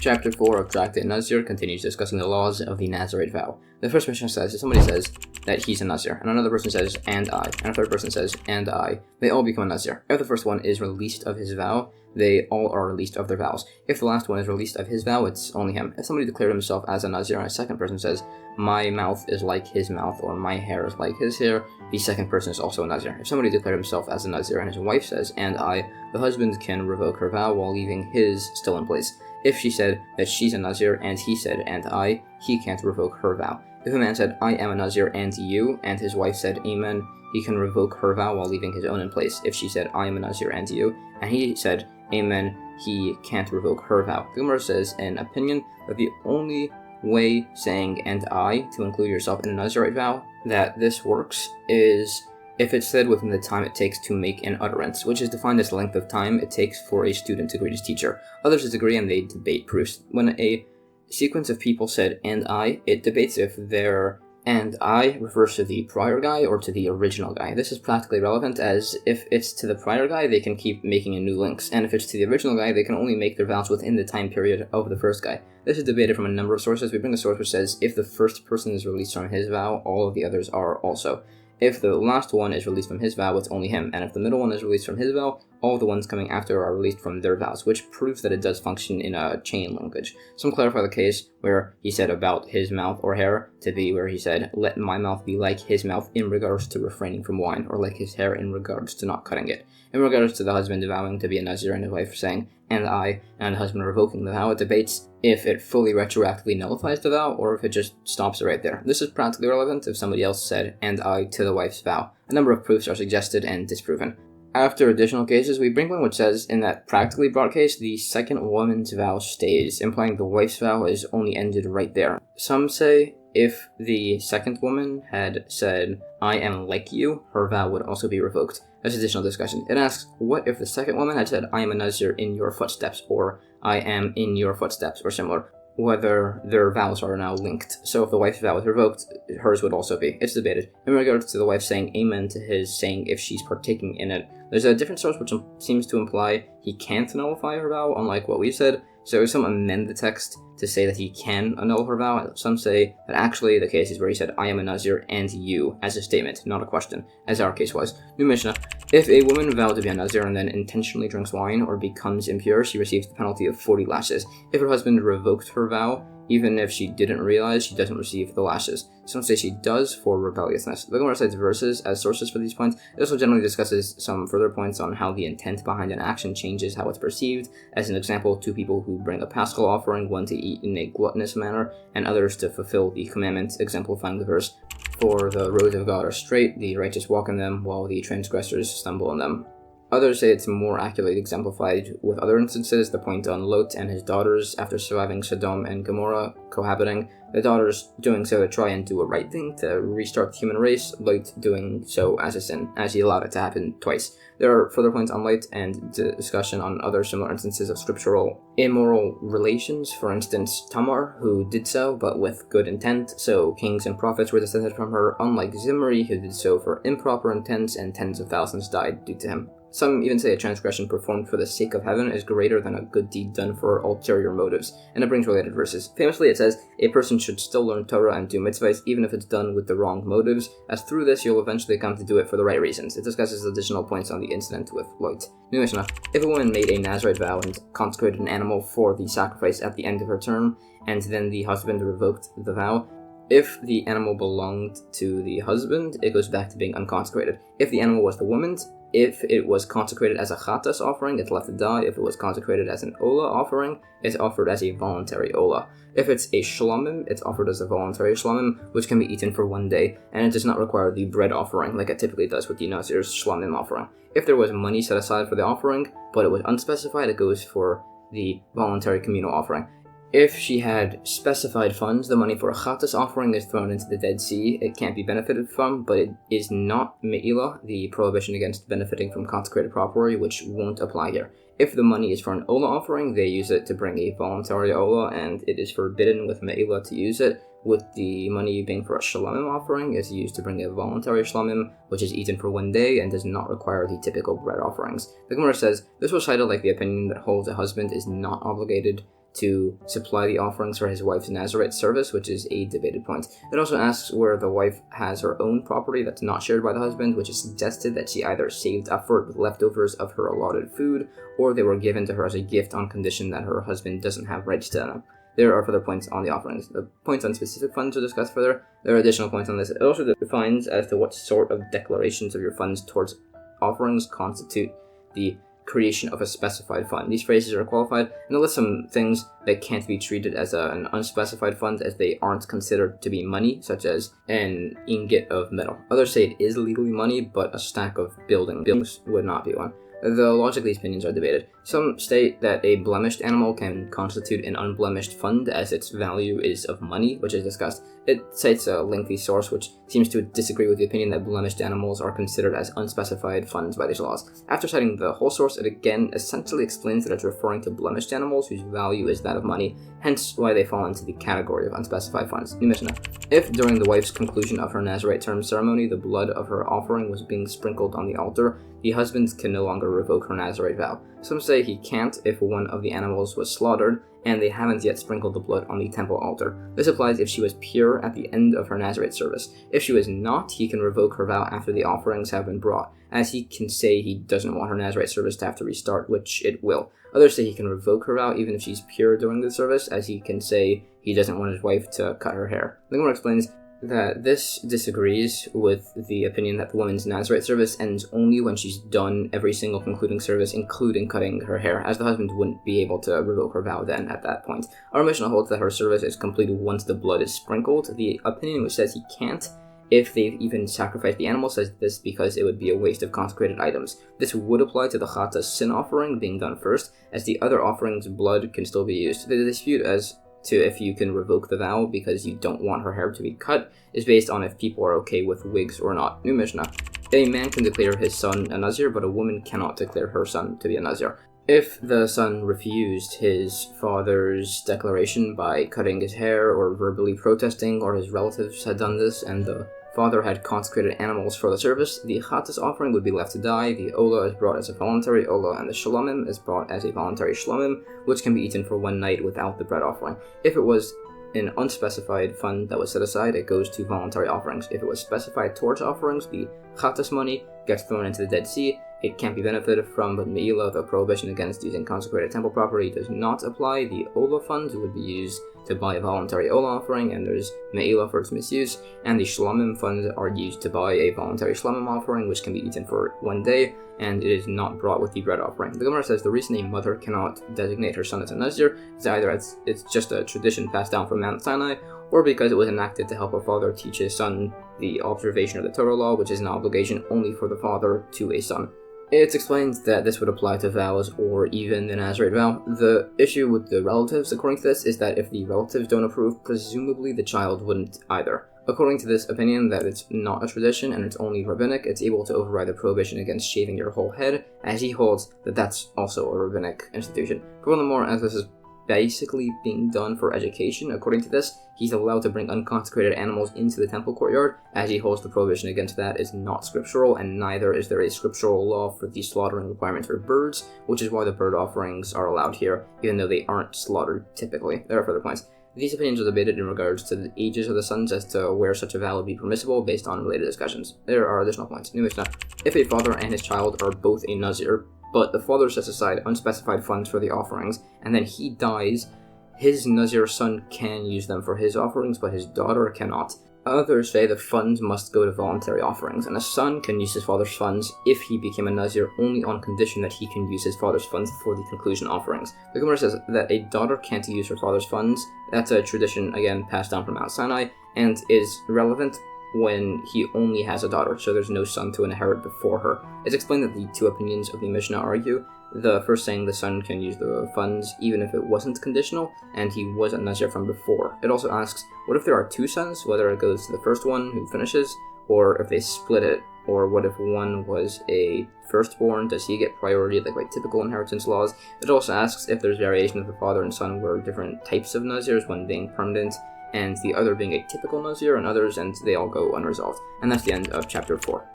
Chapter 4 of Tractate Nazir continues discussing the laws of the Nazarite vow. The first Mishnah says, if somebody says that he's a Nazir, and another person says, and I, and a third person says, and I, they all become a Nazir. If the first one is released of his vow, they all are released of their vows. If the last one is released of his vow, it's only him. If somebody declared himself as a Nazir and a second person says, my mouth is like his mouth, or my hair is like his hair, the second person is also a Nazir. If somebody declared himself as a Nazir and his wife says, and I, the husband can revoke her vow while leaving his still in place. If she said that she's a Nazir and he said, and I, he can't revoke her vow. If a man said, I am a Nazir and you, and his wife said, amen, he can revoke her vow while leaving his own in place. If she said, I am a Nazir and you, and he said, amen, he can't revoke her vow. The Gemara says, an opinion that the only way saying, and I, to include yourself in a Nazirite vow, that this works is if it's said within the time it takes to make an utterance, which is defined as the length of time it takes for a student to greet his teacher. Others disagree and they debate proofs. When a sequence of people said, and I, it debates if their and I refers to the prior guy or to the original guy. This is practically relevant, as if it's to the prior guy, they can keep making new links, and if it's to the original guy, they can only make their vows within the time period of the first guy. This is debated from a number of sources. We bring a source which says, if the first person is released from his vow, all of the others are also. If the last one is released from his vow, it's only him, and if the middle one is released from his vow, all the ones coming after are released from their vows, which proves that it does function in a chain linkage. Some clarify the case where he said about his mouth or hair to be where he said, let my mouth be like his mouth in regards to refraining from wine, or like his hair in regards to not cutting it. In regards to the husband vowing to be a Nazir and his wife saying, and I, and the husband revoking the vow, it debates if it fully retroactively nullifies the vow, or if it just stops right there. This is practically relevant if somebody else said, and I, to the wife's vow. A number of proofs are suggested and disproven. After additional cases, we bring one which says, in that practically broad case, the second woman's vow stays, implying the wife's vow is only ended right there. Some say, if the second woman had said, I am like you, her vow would also be revoked. As additional discussion, it asks, what if the second woman had said, I am a Nazir in your footsteps, or I am in your footsteps, or similar, whether their vows are now linked. So if the wife's vow is revoked, hers would also be. It's debated. In regards to the wife saying amen to his saying if she's partaking in it, there's a different source which seems to imply he can't nullify her vow, unlike what we said. So some amend the text to say that he can annul her vow. Some say that actually the case is where he said, I am a Nazir and you, as a statement, not a question, as our case was. New Mishnah. If a woman vowed to be a Nazir and then intentionally drinks wine or becomes impure, she receives the penalty of 40 lashes. If her husband revoked her vow, even if she didn't realize, she doesn't receive the lashes. Some say she does for rebelliousness. The Gemara cites verses as sources for these points. It also generally discusses some further points on how the intent behind an action changes how it's perceived. As an example, two people who bring a paschal offering, one to eat in a gluttonous manner, and others to fulfill the commandment, exemplifying the verse, for the roads of God are straight, the righteous walk in them, while the transgressors stumble in them. Others say it's more accurately exemplified with other instances, the point on Lot and his daughters after surviving Sodom and Gomorrah cohabiting, the daughters doing so to try and do a right thing to restart the human race, Lot doing so as a sin, as he allowed it to happen twice. There are further points on Lot and discussion on other similar instances of scriptural immoral relations, for instance Tamar, who did so but with good intent, so kings and prophets were descended from her, unlike Zimri, who did so for improper intents and tens of thousands died due to him. Some even say a transgression performed for the sake of heaven is greater than a good deed done for ulterior motives, and it brings related verses. Famously, it says, a person should still learn Torah and do mitzvahs even if it's done with the wrong motives, as through this you'll eventually come to do it for the right reasons. It discusses additional points on the incident with Lot. New Mishnah. If a woman made a Nazarite vow and consecrated an animal for the sacrifice at the end of her term, and then the husband revoked the vow, if the animal belonged to the husband, it goes back to being unconsecrated. If the animal was the woman's, if it was consecrated as a chatas offering, it's left to die. If it was consecrated as an olah offering, it's offered as a voluntary olah. If it's a shlamim, it's offered as a voluntary shlamim, which can be eaten for one day, and it does not require the bread offering like it typically does with the Nazir's shlamim offering. If there was money set aside for the offering, but it was unspecified, it goes for the voluntary communal offering. If she had specified funds, the money for a chatas offering is thrown into the Dead Sea. It can't be benefited from, but it is not me'ilah, the prohibition against benefiting from consecrated property, which won't apply here. If the money is for an olah offering, they use it to bring a voluntary olah, and it is forbidden with me'ilah to use it. With the money being for a shlamim offering, it's used to bring a voluntary shlamim, which is eaten for one day and does not require the typical bread offerings. The Gemara says, this was cited like the opinion that holds a husband is not obligated to supply the offerings for his wife's Nazarite service, which is a debated point. It also asks where the wife has her own property that's not shared by the husband, which is suggested that she either saved up for it with leftovers of her allotted food, or they were given to her as a gift on condition that her husband doesn't have rights to them. There are further points on the offerings. The points on specific funds are discussed further. There are additional points on this. It also defines as to what sort of declarations of your funds towards offerings constitute the creation of a specified fund. These phrases are qualified, and it lists some things that can't be treated as an unspecified fund as they aren't considered to be money, such as an ingot of metal. Others say it is legally money, but a stack of buildings would not be one. The logic of these opinions are debated. Some state that a blemished animal can constitute an unblemished fund as its value is of money, which is discussed. It cites a lengthy source which seems to disagree with the opinion that blemished animals are considered as unspecified funds by these laws. After citing the whole source, it again essentially explains that it's referring to blemished animals whose value is that of money, hence why they fall into the category of unspecified funds. New Mishnah. If during the wife's conclusion of her Nazarite term ceremony the blood of her offering was being sprinkled on the altar, the husband can no longer revoke her Nazarite vow. Some say he can't if one of the animals was slaughtered and they haven't yet sprinkled the blood on the temple altar. This applies if she was pure at the end of her Nazarite service. If she was not, he can revoke her vow after the offerings have been brought, as he can say he doesn't want her Nazarite service to have to restart, which it will. Others say he can revoke her vow even if she's pure during the service, as he can say he doesn't want his wife to cut her hair. The Gemara explains that this disagrees with the opinion that the woman's Nazarite service ends only when she's done every single concluding service, including cutting her hair, as the husband wouldn't be able to revoke her vow then at that point. Our Mishnah holds that her service is completed once the blood is sprinkled. The opinion which says he can't if they've even sacrificed the animal says this because it would be a waste of consecrated items. This would apply to the Chata's sin offering being done first, as the other offerings' blood can still be used. The dispute as to if you can revoke the vow because you don't want her hair to be cut is based on if people are okay with wigs or not. New Mishnah. A man can declare his son a Nazir, but a woman cannot declare her son to be a Nazir. If the son refused his father's declaration by cutting his hair or verbally protesting, or his relatives had done this and the father had consecrated animals for the service, the Chata's offering would be left to die, the Ola is brought as a voluntary Ola, and the Shalomim is brought as a voluntary Shalomim, which can be eaten for one night without the bread offering. If it was an unspecified fund that was set aside, it goes to voluntary offerings. If it was specified towards offerings, the Chata's money gets thrown into the Dead Sea. It can't be benefited from, but Me'ilah, the prohibition against using consecrated temple property, does not apply. The Ola funds would be used to buy a voluntary Ola offering, and there's Me'ilah for its misuse, and the Shlomim funds are used to buy a voluntary Shlomim offering, which can be eaten for one day, and it is not brought with the bread offering. The Gemara says the reason a mother cannot designate her son as a Nazir is either it's just a tradition passed down from Mount Sinai, or because it was enacted to help a father teach his son the observation of the Torah law, which is an obligation only for the father to a son. It's explained that this would apply to vows or even the Nazarite vow. The issue with the relatives, according to this, is that if the relatives don't approve, presumably the child wouldn't either. According to this opinion that it's not a tradition and it's only rabbinic, it's able to override the prohibition against shaving your whole head, as he holds that that's also a rabbinic institution. Furthermore, as this is basically being done for education, according to this, he's allowed to bring unconsecrated animals into the temple courtyard, as he holds the prohibition against that is not scriptural, and neither is there a scriptural law for the slaughtering requirement for birds, which is why the bird offerings are allowed here, even though they aren't slaughtered typically. There are further points. These opinions are debated in regards to the ages of the sons as to where such a vow would be permissible based on related discussions. There are additional points. New Mishnah. If a father and his child are both a Nazir, but the father sets aside unspecified funds for the offerings, and then he dies, his Nazir son can use them for his offerings, but his daughter cannot. Others say the funds must go to voluntary offerings, and a son can use his father's funds if he became a Nazir only on condition that he can use his father's funds for the conclusion offerings. The Gemara says that a daughter can't use her father's funds. That's a tradition, again, passed down from Mount Sinai, and is relevant when he only has a daughter, so there's no son to inherit before her. It's explained that the two opinions of the Mishnah argue. The first saying the son can use the funds even if it wasn't conditional, and he was a Nazir from before. It also asks, what if there are two sons, whether it goes to the first one who finishes, or if they split it, or what if one was a firstborn, does he get priority like by typical inheritance laws? It also asks if there's variation if the father and son were different types of Nazirs, one being permanent, and the other being a typical Nazir, and others, and they all go unresolved. And that's the end of chapter 4.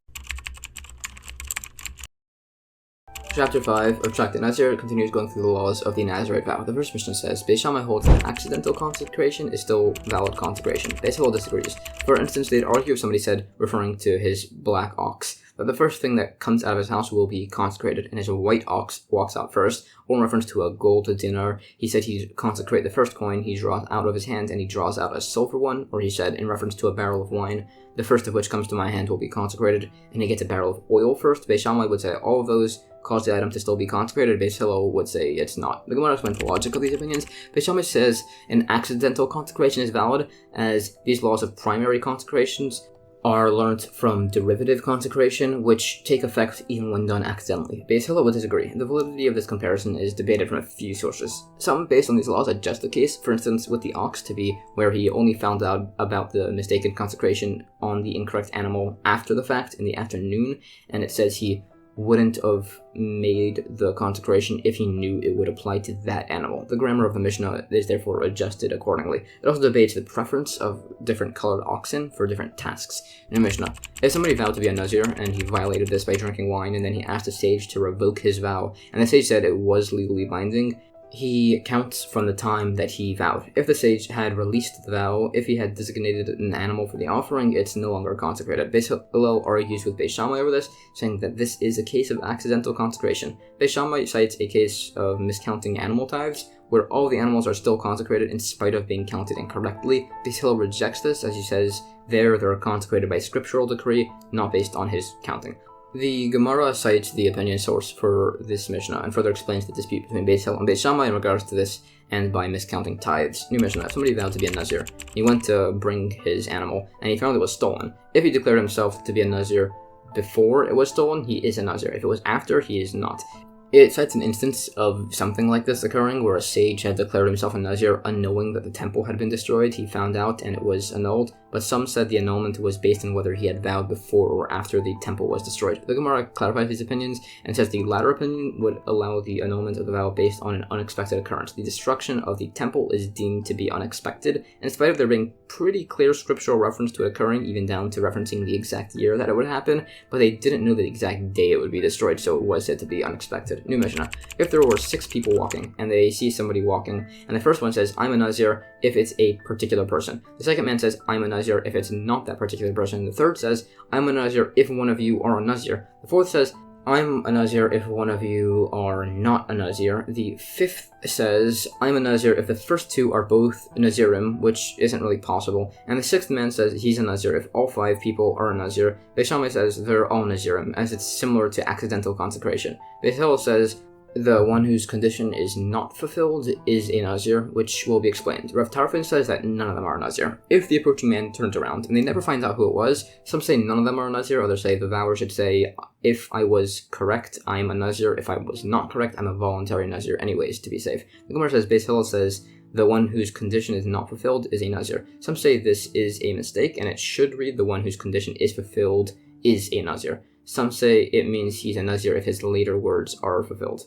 Chapter 5 of Tractate Nazir continues going through the laws of the Nazarite vow. The first Mishnah says, Beis Shammai holds that accidental consecration is still valid consecration. Beis Hillel disagrees. For instance, they'd argue if somebody said, referring to his black ox, that the first thing that comes out of his house will be consecrated, and his white ox walks out first, or in reference to a gold dinar, he said he'd consecrate the first coin he draws out of his hand, and he draws out a silver one, or he said, in reference to a barrel of wine, the first of which comes to my hand will be consecrated, and he gets a barrel of oil first. Beis Shammai would say all of those cause the item to still be consecrated. Beis Hillel would say it's not. The Gemara explains the logic of these opinions. Beis Shammai says an accidental consecration is valid, as these laws of primary consecrations are learnt from derivative consecration, which take effect even when done accidentally. Beis Hillel would disagree. The validity of this comparison is debated from a few sources. Some based on these laws adjust the case, for instance with the ox to be where he only found out about the mistaken consecration on the incorrect animal after the fact in the afternoon, and it says he wouldn't have made the consecration if he knew it would apply to that animal. The grammar of the Mishnah is therefore adjusted accordingly. It also debates the preference of different colored oxen for different tasks. In the Mishnah, if somebody vowed to be a Nazir and he violated this by drinking wine, and then he asked the sage to revoke his vow, and the sage said it was legally binding, he counts from the time that he vowed. If the sage had released the vow, if he had designated an animal for the offering, it's no longer consecrated. Beis Hillel argues with Beis Shammai over this, saying that this is a case of accidental consecration. Beis Shammai cites a case of miscounting animal tithes, where all the animals are still consecrated in spite of being counted incorrectly. Beis Hillel rejects this, as he says they're consecrated by scriptural decree, not based on his counting. The Gemara cites the opinion source for this Mishnah and further explains the dispute between Beis Hillel and Beis Shammai in regards to this and by miscounting tithes. New Mishnah, if somebody vowed to be a Nazir, he went to bring his animal and he found it was stolen. If he declared himself to be a Nazir before it was stolen, he is a Nazir. If it was after, he is not. It cites an instance of something like this occurring where a sage had declared himself a Nazir unknowing that the temple had been destroyed. He found out and it was annulled, but some said the annulment was based on whether he had vowed before or after the temple was destroyed. The Gemara clarifies these opinions and says the latter opinion would allow the annulment of the vow based on an unexpected occurrence. The destruction of the temple is deemed to be unexpected, in spite of there being pretty clear scriptural reference to it occurring, even down to referencing the exact year that it would happen, but they didn't know the exact day it would be destroyed, so it was said to be unexpected. New Mishnah, if there were 6 people walking, and they see somebody walking, and the first one says, I'm a Nazir, if it's a particular person. The second man says, I'm a Nazir, if it's not that particular person. The third says, I'm a Nazir, if one of you are a Nazir. The fourth says, I'm a Nazir if one of you are not a Nazir. The fifth says, I'm a Nazir if the first 2 are both Nazirim, which isn't really possible. And the sixth man says he's a Nazir if all 5 people are a Nazir. Beis Shammai says they're all Nazirim, as it's similar to accidental consecration. Beis Hillel says the one whose condition is not fulfilled is a Nazir, which will be explained. Rav Tarfon says that none of them are Nazir. If the approaching man turns around and they never find out who it was, some say none of them are Nazir, others say the vower should say, if I was correct, I'm a Nazir. If I was not correct, I'm a voluntary Nazir anyways, to be safe. The Gemara says, Beis Hillel says, the one whose condition is not fulfilled is a Nazir. Some say this is a mistake, and it should read the one whose condition is fulfilled is a Nazir. Some say it means he's a Nazir if his later words are fulfilled.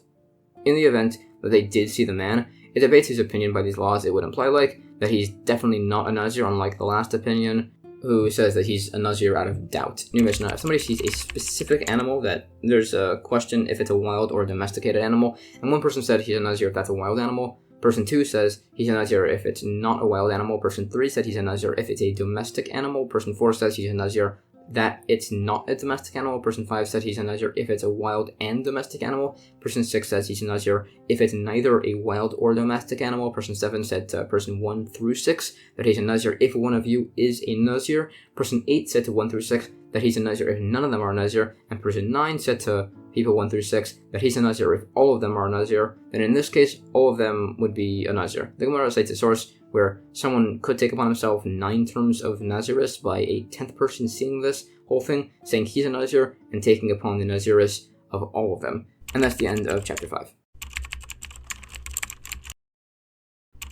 In the event that they did see the man, it debates his opinion by these laws. It would imply, that he's definitely not a Nazir, unlike the last opinion, who says that he's a Nazir out of doubt. New Mishnah, if somebody sees a specific animal that there's a question if it's a wild or domesticated animal, and one person said he's a Nazir if that's a wild animal, person 2 says he's a Nazir if it's not a wild animal, person 3 said he's a Nazir if it's a domestic animal, person 4 says he's a Nazir that it's not a domestic animal. Person 5 said he's a Nazir if it's a wild and domestic animal. Person 6 says he's a Nazir if it's neither a wild or domestic animal. Person 7 said to person 1 through 6 that he's a Nazir if one of you is a Nazir. Person 8 said to 1 through 6 that he's a Nazir if none of them are Nazir. And person 9 said to people 1 through 6 that he's a Nazir if all of them are Nazir. Then in this case, all of them would be a Nazir. The Gemara cites a source where someone could take upon himself 9 terms of Naziris by a 10th person seeing this whole thing, saying he's a Nazir, and taking upon the Naziris of all of them. And that's the end of chapter 5.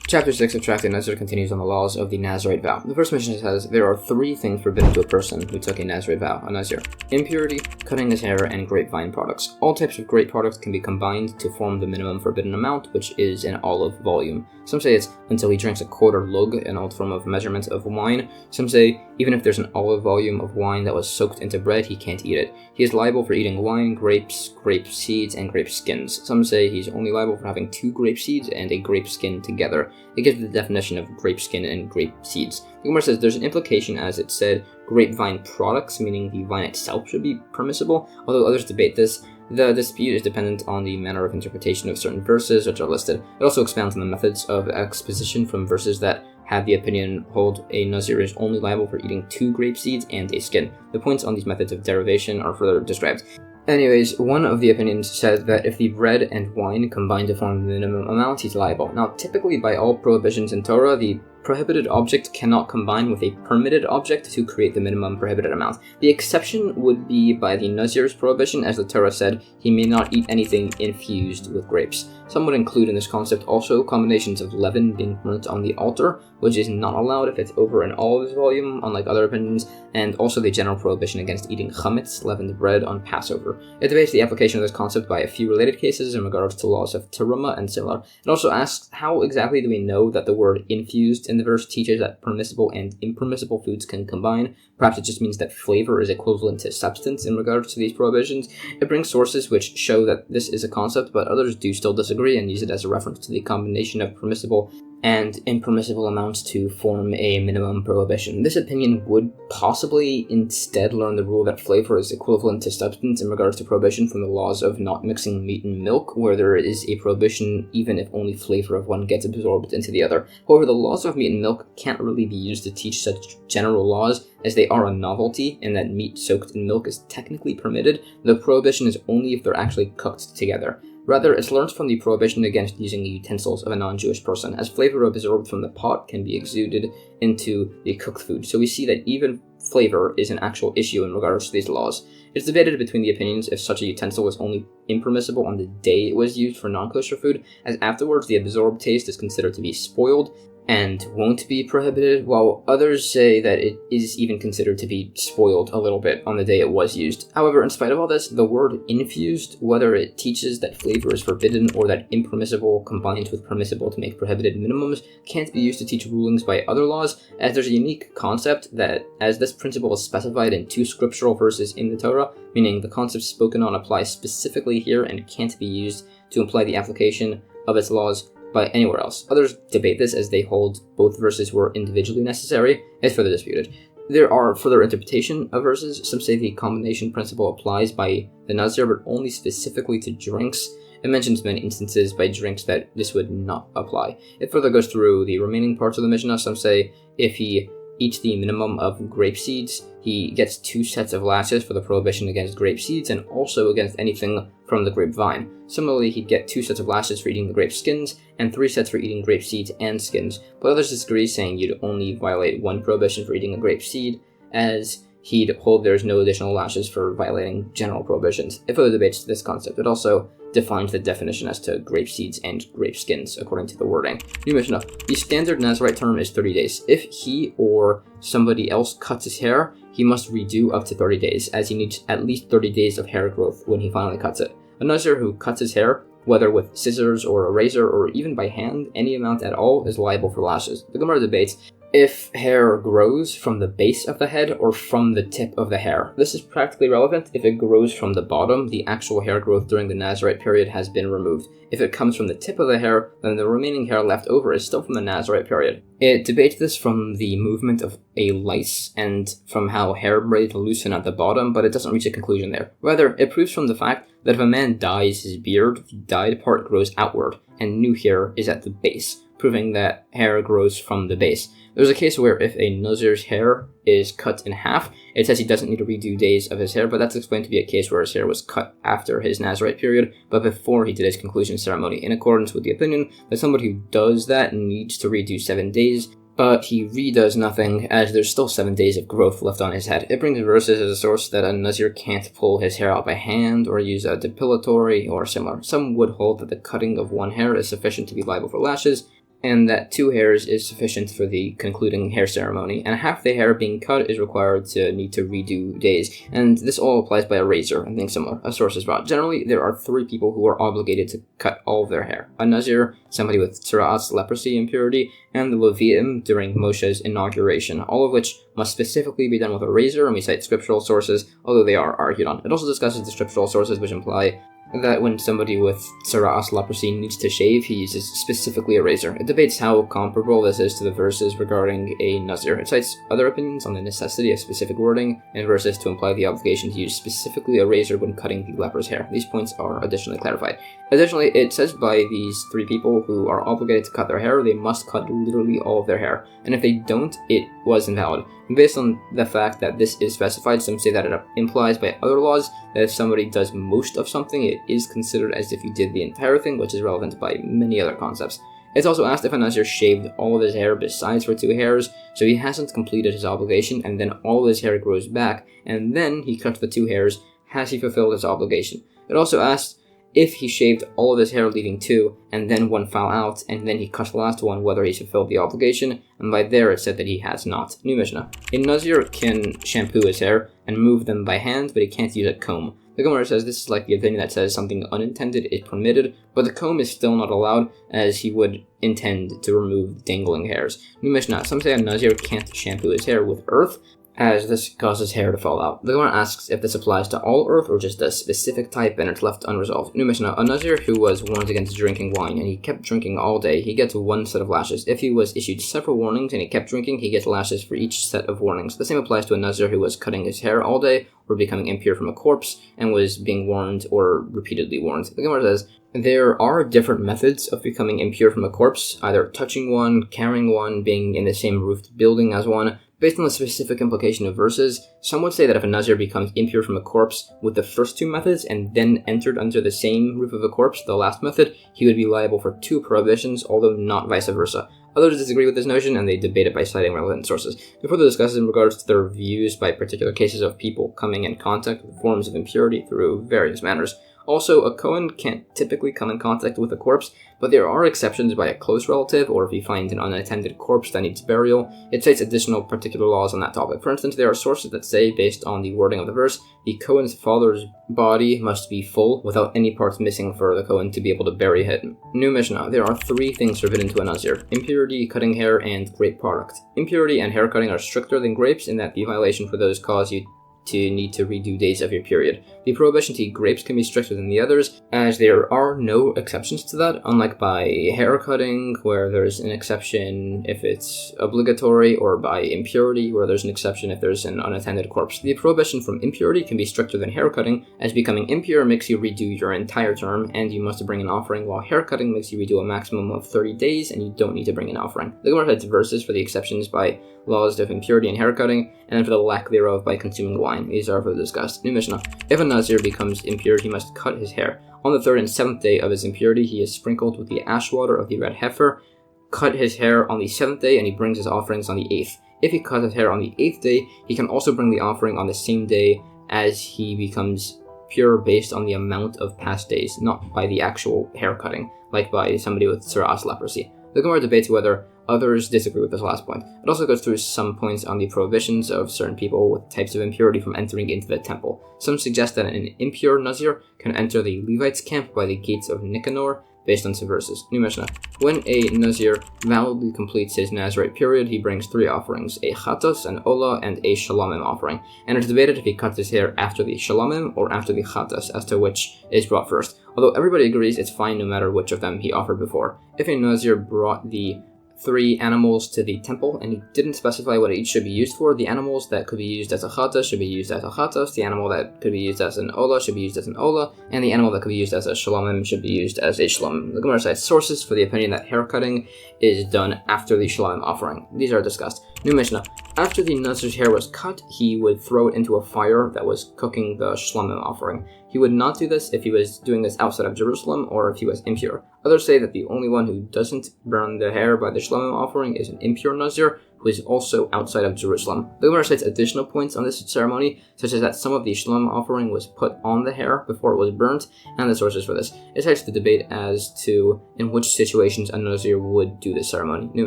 Chapter 6 of Tractate Nazir continues on the laws of the Nazarite Vow. The first Mishnah says there are 3 things forbidden to a person who took a Nazarite Vow, a Nazir: impurity, cutting his hair, and grapevine products. All types of grape products can be combined to form the minimum forbidden amount, which is an olive volume. Some say it's until he drinks a quarter lug, an old form of measurement of wine. Some say even if there's an olive volume of wine that was soaked into bread, he can't eat it. He is liable for eating wine, grapes, grape seeds, and grape skins. Some say he's only liable for having 2 grape seeds and a grape skin together. It gives the definition of grape skin and grape seeds. The Gemara says there's an implication, as it said, grapevine products, meaning the vine itself should be permissible, although others debate this. The dispute is dependent on the manner of interpretation of certain verses which are listed. It also expounds on the methods of exposition from verses that have the opinion hold a Nazir is only liable for eating 2 grape seeds and a skin. The points on these methods of derivation are further described. Anyways, one of the opinions said that if the bread and wine combine to form the minimum amount, he's liable. Now, typically by all prohibitions in Torah, the prohibited object cannot combine with a permitted object to create the minimum prohibited amount. The exception would be by the Nazir's prohibition, as the Torah said, he may not eat anything infused with grapes. Some would include in this concept also combinations of leaven being burnt on the altar, which is not allowed if it's over an olive's volume, unlike other opinions, and also the general prohibition against eating chametz, leavened bread, on Passover. It debates the application of this concept by a few related cases in regards to laws of teruma and similar. It also asks, how exactly do we know that the word infused in the verse teaches that permissible and impermissible foods can combine? Perhaps it just means that flavor is equivalent to substance in regards to these prohibitions. It brings sources which show that this is a concept, but others do still disagree and use it as a reference to the combination of permissible and impermissible amounts to form a minimum prohibition. This opinion would possibly instead learn the rule that flavor is equivalent to substance in regards to prohibition from the laws of not mixing meat and milk, where there is a prohibition even if only flavor of one gets absorbed into the other. However, the laws of meat and milk can't really be used to teach such general laws, as they are a novelty in that meat soaked in milk is technically permitted. The prohibition is only if they're actually cooked together. Rather, it's learned from the prohibition against using the utensils of a non-Jewish person, as flavor absorbed from the pot can be exuded into the cooked food. So we see that even flavor is an actual issue in regards to these laws. It's debated between the opinions if such a utensil was only impermissible on the day it was used for non-kosher food, as afterwards the absorbed taste is considered to be spoiled and won't be prohibited, while others say that it is even considered to be spoiled a little bit on the day it was used. However, in spite of all this, the word infused, whether it teaches that flavor is forbidden or that impermissible combines with permissible to make prohibited minimums, can't be used to teach rulings by other laws, as there's a unique concept that, as this principle is specified in 2 scriptural verses in the Torah, meaning the concept spoken on applies specifically here and can't be used to imply the application of its laws by anywhere else. Others debate this as they hold both verses were individually necessary. It's further disputed. There are further interpretation of verses. Some say the combination principle applies by the Nazir, but only specifically to drinks. It mentions many instances by drinks that this would not apply. It further goes through the remaining parts of the Mishnah. Some say if he eats the minimum of grape seeds, he gets 2 sets of lashes for the prohibition against grape seeds and also against anything from the grapevine. Similarly, he'd get 2 sets of lashes for eating the grape skins and 3 sets for eating grape seeds and skins. But others disagree, saying you'd only violate 1 prohibition for eating a grape seed, as he'd hold there's no additional lashes for violating general prohibitions. It further debates this concept. It also defines the definition as to grape seeds and grape skins, according to the wording. New Mishnah. The standard Nazarite term is 30 days. If he or somebody else cuts his hair, he must redo up to 30 days, as he needs at least 30 days of hair growth when he finally cuts it. A Nazir who cuts his hair, whether with scissors or a razor or even by hand, any amount at all, is liable for lashes. The Gemara debates if hair grows from the base of the head or from the tip of the hair. This is practically relevant. If it grows from the bottom, the actual hair growth during the Nazarite period has been removed. If it comes from the tip of the hair, then the remaining hair left over is still from the Nazarite period. It debates this from the movement of a lice and from how hair braids loosen at the bottom, but it doesn't reach a conclusion there. Rather, it proves from the fact that if a man dyes his beard, the dyed part grows outward, and new hair is at the base, proving that hair grows from the base. There's a case where if a Nazir's hair is cut in half, it says he doesn't need to redo days of his hair, but that's explained to be a case where his hair was cut after his Nazirite period, but before he did his conclusion ceremony, in accordance with the opinion that somebody who does that needs to redo 7 days, but he redoes nothing, as there's still 7 days of growth left on his head. It brings verses as a source that a Nazir can't pull his hair out by hand or use a depilatory or similar. Some would hold that the cutting of 1 hair is sufficient to be liable for lashes, and that 2 hairs is sufficient for the concluding hair ceremony, and half the hair being cut is required to need to redo days, and this all applies by a razor and things similar. A source is brought. Generally, there are 3 people who are obligated to cut all of their hair: a Nazir, somebody with tzara'as, leprosy, impurity, and the Leviim during Moshe's inauguration, all of which must specifically be done with a razor, and we cite scriptural sources, although they are argued on. It also discusses the scriptural sources which imply that when somebody with tzara'as, leprosy, needs to shave, he uses specifically a razor. It debates how comparable this is to the verses regarding a Nazir. It cites other opinions on the necessity of specific wording in verses to imply the obligation to use specifically a razor when cutting the leper's hair. These points are additionally clarified. Additionally, it says by these 3 people who are obligated to cut their hair, they must cut literally all of their hair, and if they don't, it was invalid. And based on the fact that this is specified, some say that it implies by other laws that if somebody does most of something, it is considered as if you did the entire thing, which is relevant by many other concepts. It's also asked if a Nazir shaved all of his hair besides for 2 hairs, so he hasn't completed his obligation, and then all of his hair grows back, and then he cuts the 2 hairs. Has he fulfilled his obligation? It also asks if he shaved all of his hair leaving 2, and then 1 fell out, and then he cut the last one, whether he fulfilled the obligation, and by there it said that he has not. New Mishnah. A Nazir can shampoo his hair and move them by hand, but he can't use a comb. The Gemara says this is like the opinion that says something unintended is permitted, but the comb is still not allowed, as he would intend to remove dangling hairs. New Mishnah. Some say a Nazir can't shampoo his hair with earth, as this causes hair to fall out. The Gemara asks if this applies to all earth or just a specific type, and it's left unresolved. New Mishnah. A Nazir who was warned against drinking wine and he kept drinking all day, he gets 1 set of lashes. If he was issued several warnings and he kept drinking, he gets lashes for each set of warnings. The same applies to a Nazir who was cutting his hair all day or becoming impure from a corpse and was being warned or repeatedly warned. The Gemara says there are different methods of becoming impure from a corpse, either touching one, carrying one, being in the same roofed building as one. Based on the specific implication of verses, some would say that if a Nazir becomes impure from a corpse with the first 2 methods and then entered under the same roof of a corpse, the last method, he would be liable for 2 prohibitions, although not vice versa. Others disagree with this notion, and they debate it by citing relevant sources. They further discuss in regards to their views by particular cases of people coming in contact with forms of impurity through various manners. Also, a Kohen can't typically come in contact with a corpse, but there are exceptions by a close relative, or if he finds an unattended corpse that needs burial. It cites additional particular laws on that topic. For instance, there are sources that say, based on the wording of the verse, the Kohen's father's body must be full, without any parts missing for the Kohen to be able to bury him. New Mishnah. There are 3 things forbidden to a Nazir: impurity, cutting hair, and grape product. Impurity and hair cutting are stricter than grapes in that the violation for those cause you to need to redo days of your period. The prohibition to eat grapes can be stricter than the others, as there are no exceptions to that, unlike by hair cutting, where there's an exception if it's obligatory, or by impurity, where there's an exception if there's an unattended corpse. The prohibition from impurity can be stricter than hair cutting, as becoming impure makes you redo your entire term, and you must bring an offering, while hair cutting makes you redo a maximum of 30 days, and you don't need to bring an offering. The Gemara cites verses for the exceptions by laws of impurity and hair cutting, and for the lack thereof by consuming wine. These are further discussed. New Mishnah. If a Nazir becomes impure, he must cut his hair. On the 3rd and 7th day of his impurity, he is sprinkled with the ash water of the red heifer, cut his hair on the 7th day, and he brings his offerings on the 8th. If he cuts his hair on the 8th day, he can also bring the offering on the same day, as he becomes pure based on the amount of past days, not by the actual hair cutting, like by somebody with Tsaras leprosy. The Gemara debates whether others disagree with this last point. It also goes through some points on the prohibitions of certain people with types of impurity from entering into the temple. Some suggest that an impure Nazir can enter the Levites' camp by the gates of Nicanor, based on some verses. New Mishnah. When a Nazir validly completes his Nazarite period, he brings 3 offerings: a chatos, an olah, and a shalomim offering. And it's debated if he cuts his hair after the shalomim or after the chatos, as to which is brought first. Although everybody agrees it's fine no matter which of them he offered before. If a Nazir brought the 3 animals to the temple, and he didn't specify what each should be used for. The animals that could be used as a chatos should be used as a chatos, the animal that could be used as an olah should be used as an olah, and the animal that could be used as a shalomim should be used as a shalomim. The Gemara cites sources for the opinion that hair cutting is done after the shalomim offering. These are discussed. New Mishnah. After the Nazir's hair was cut, he would throw it into a fire that was cooking the shalomim offering. He would not do this if he was doing this outside of Jerusalem or if he was impure. Others say that the only one who doesn't burn the hair by the shalomim offering is an impure Nazir, who is also outside of Jerusalem. The Gemara cites additional points on this ceremony, such as that some of the shalom offering was put on the hair before it was burnt, and the sources for this. It cites the debate as to in which situations a Nazir would do this ceremony. New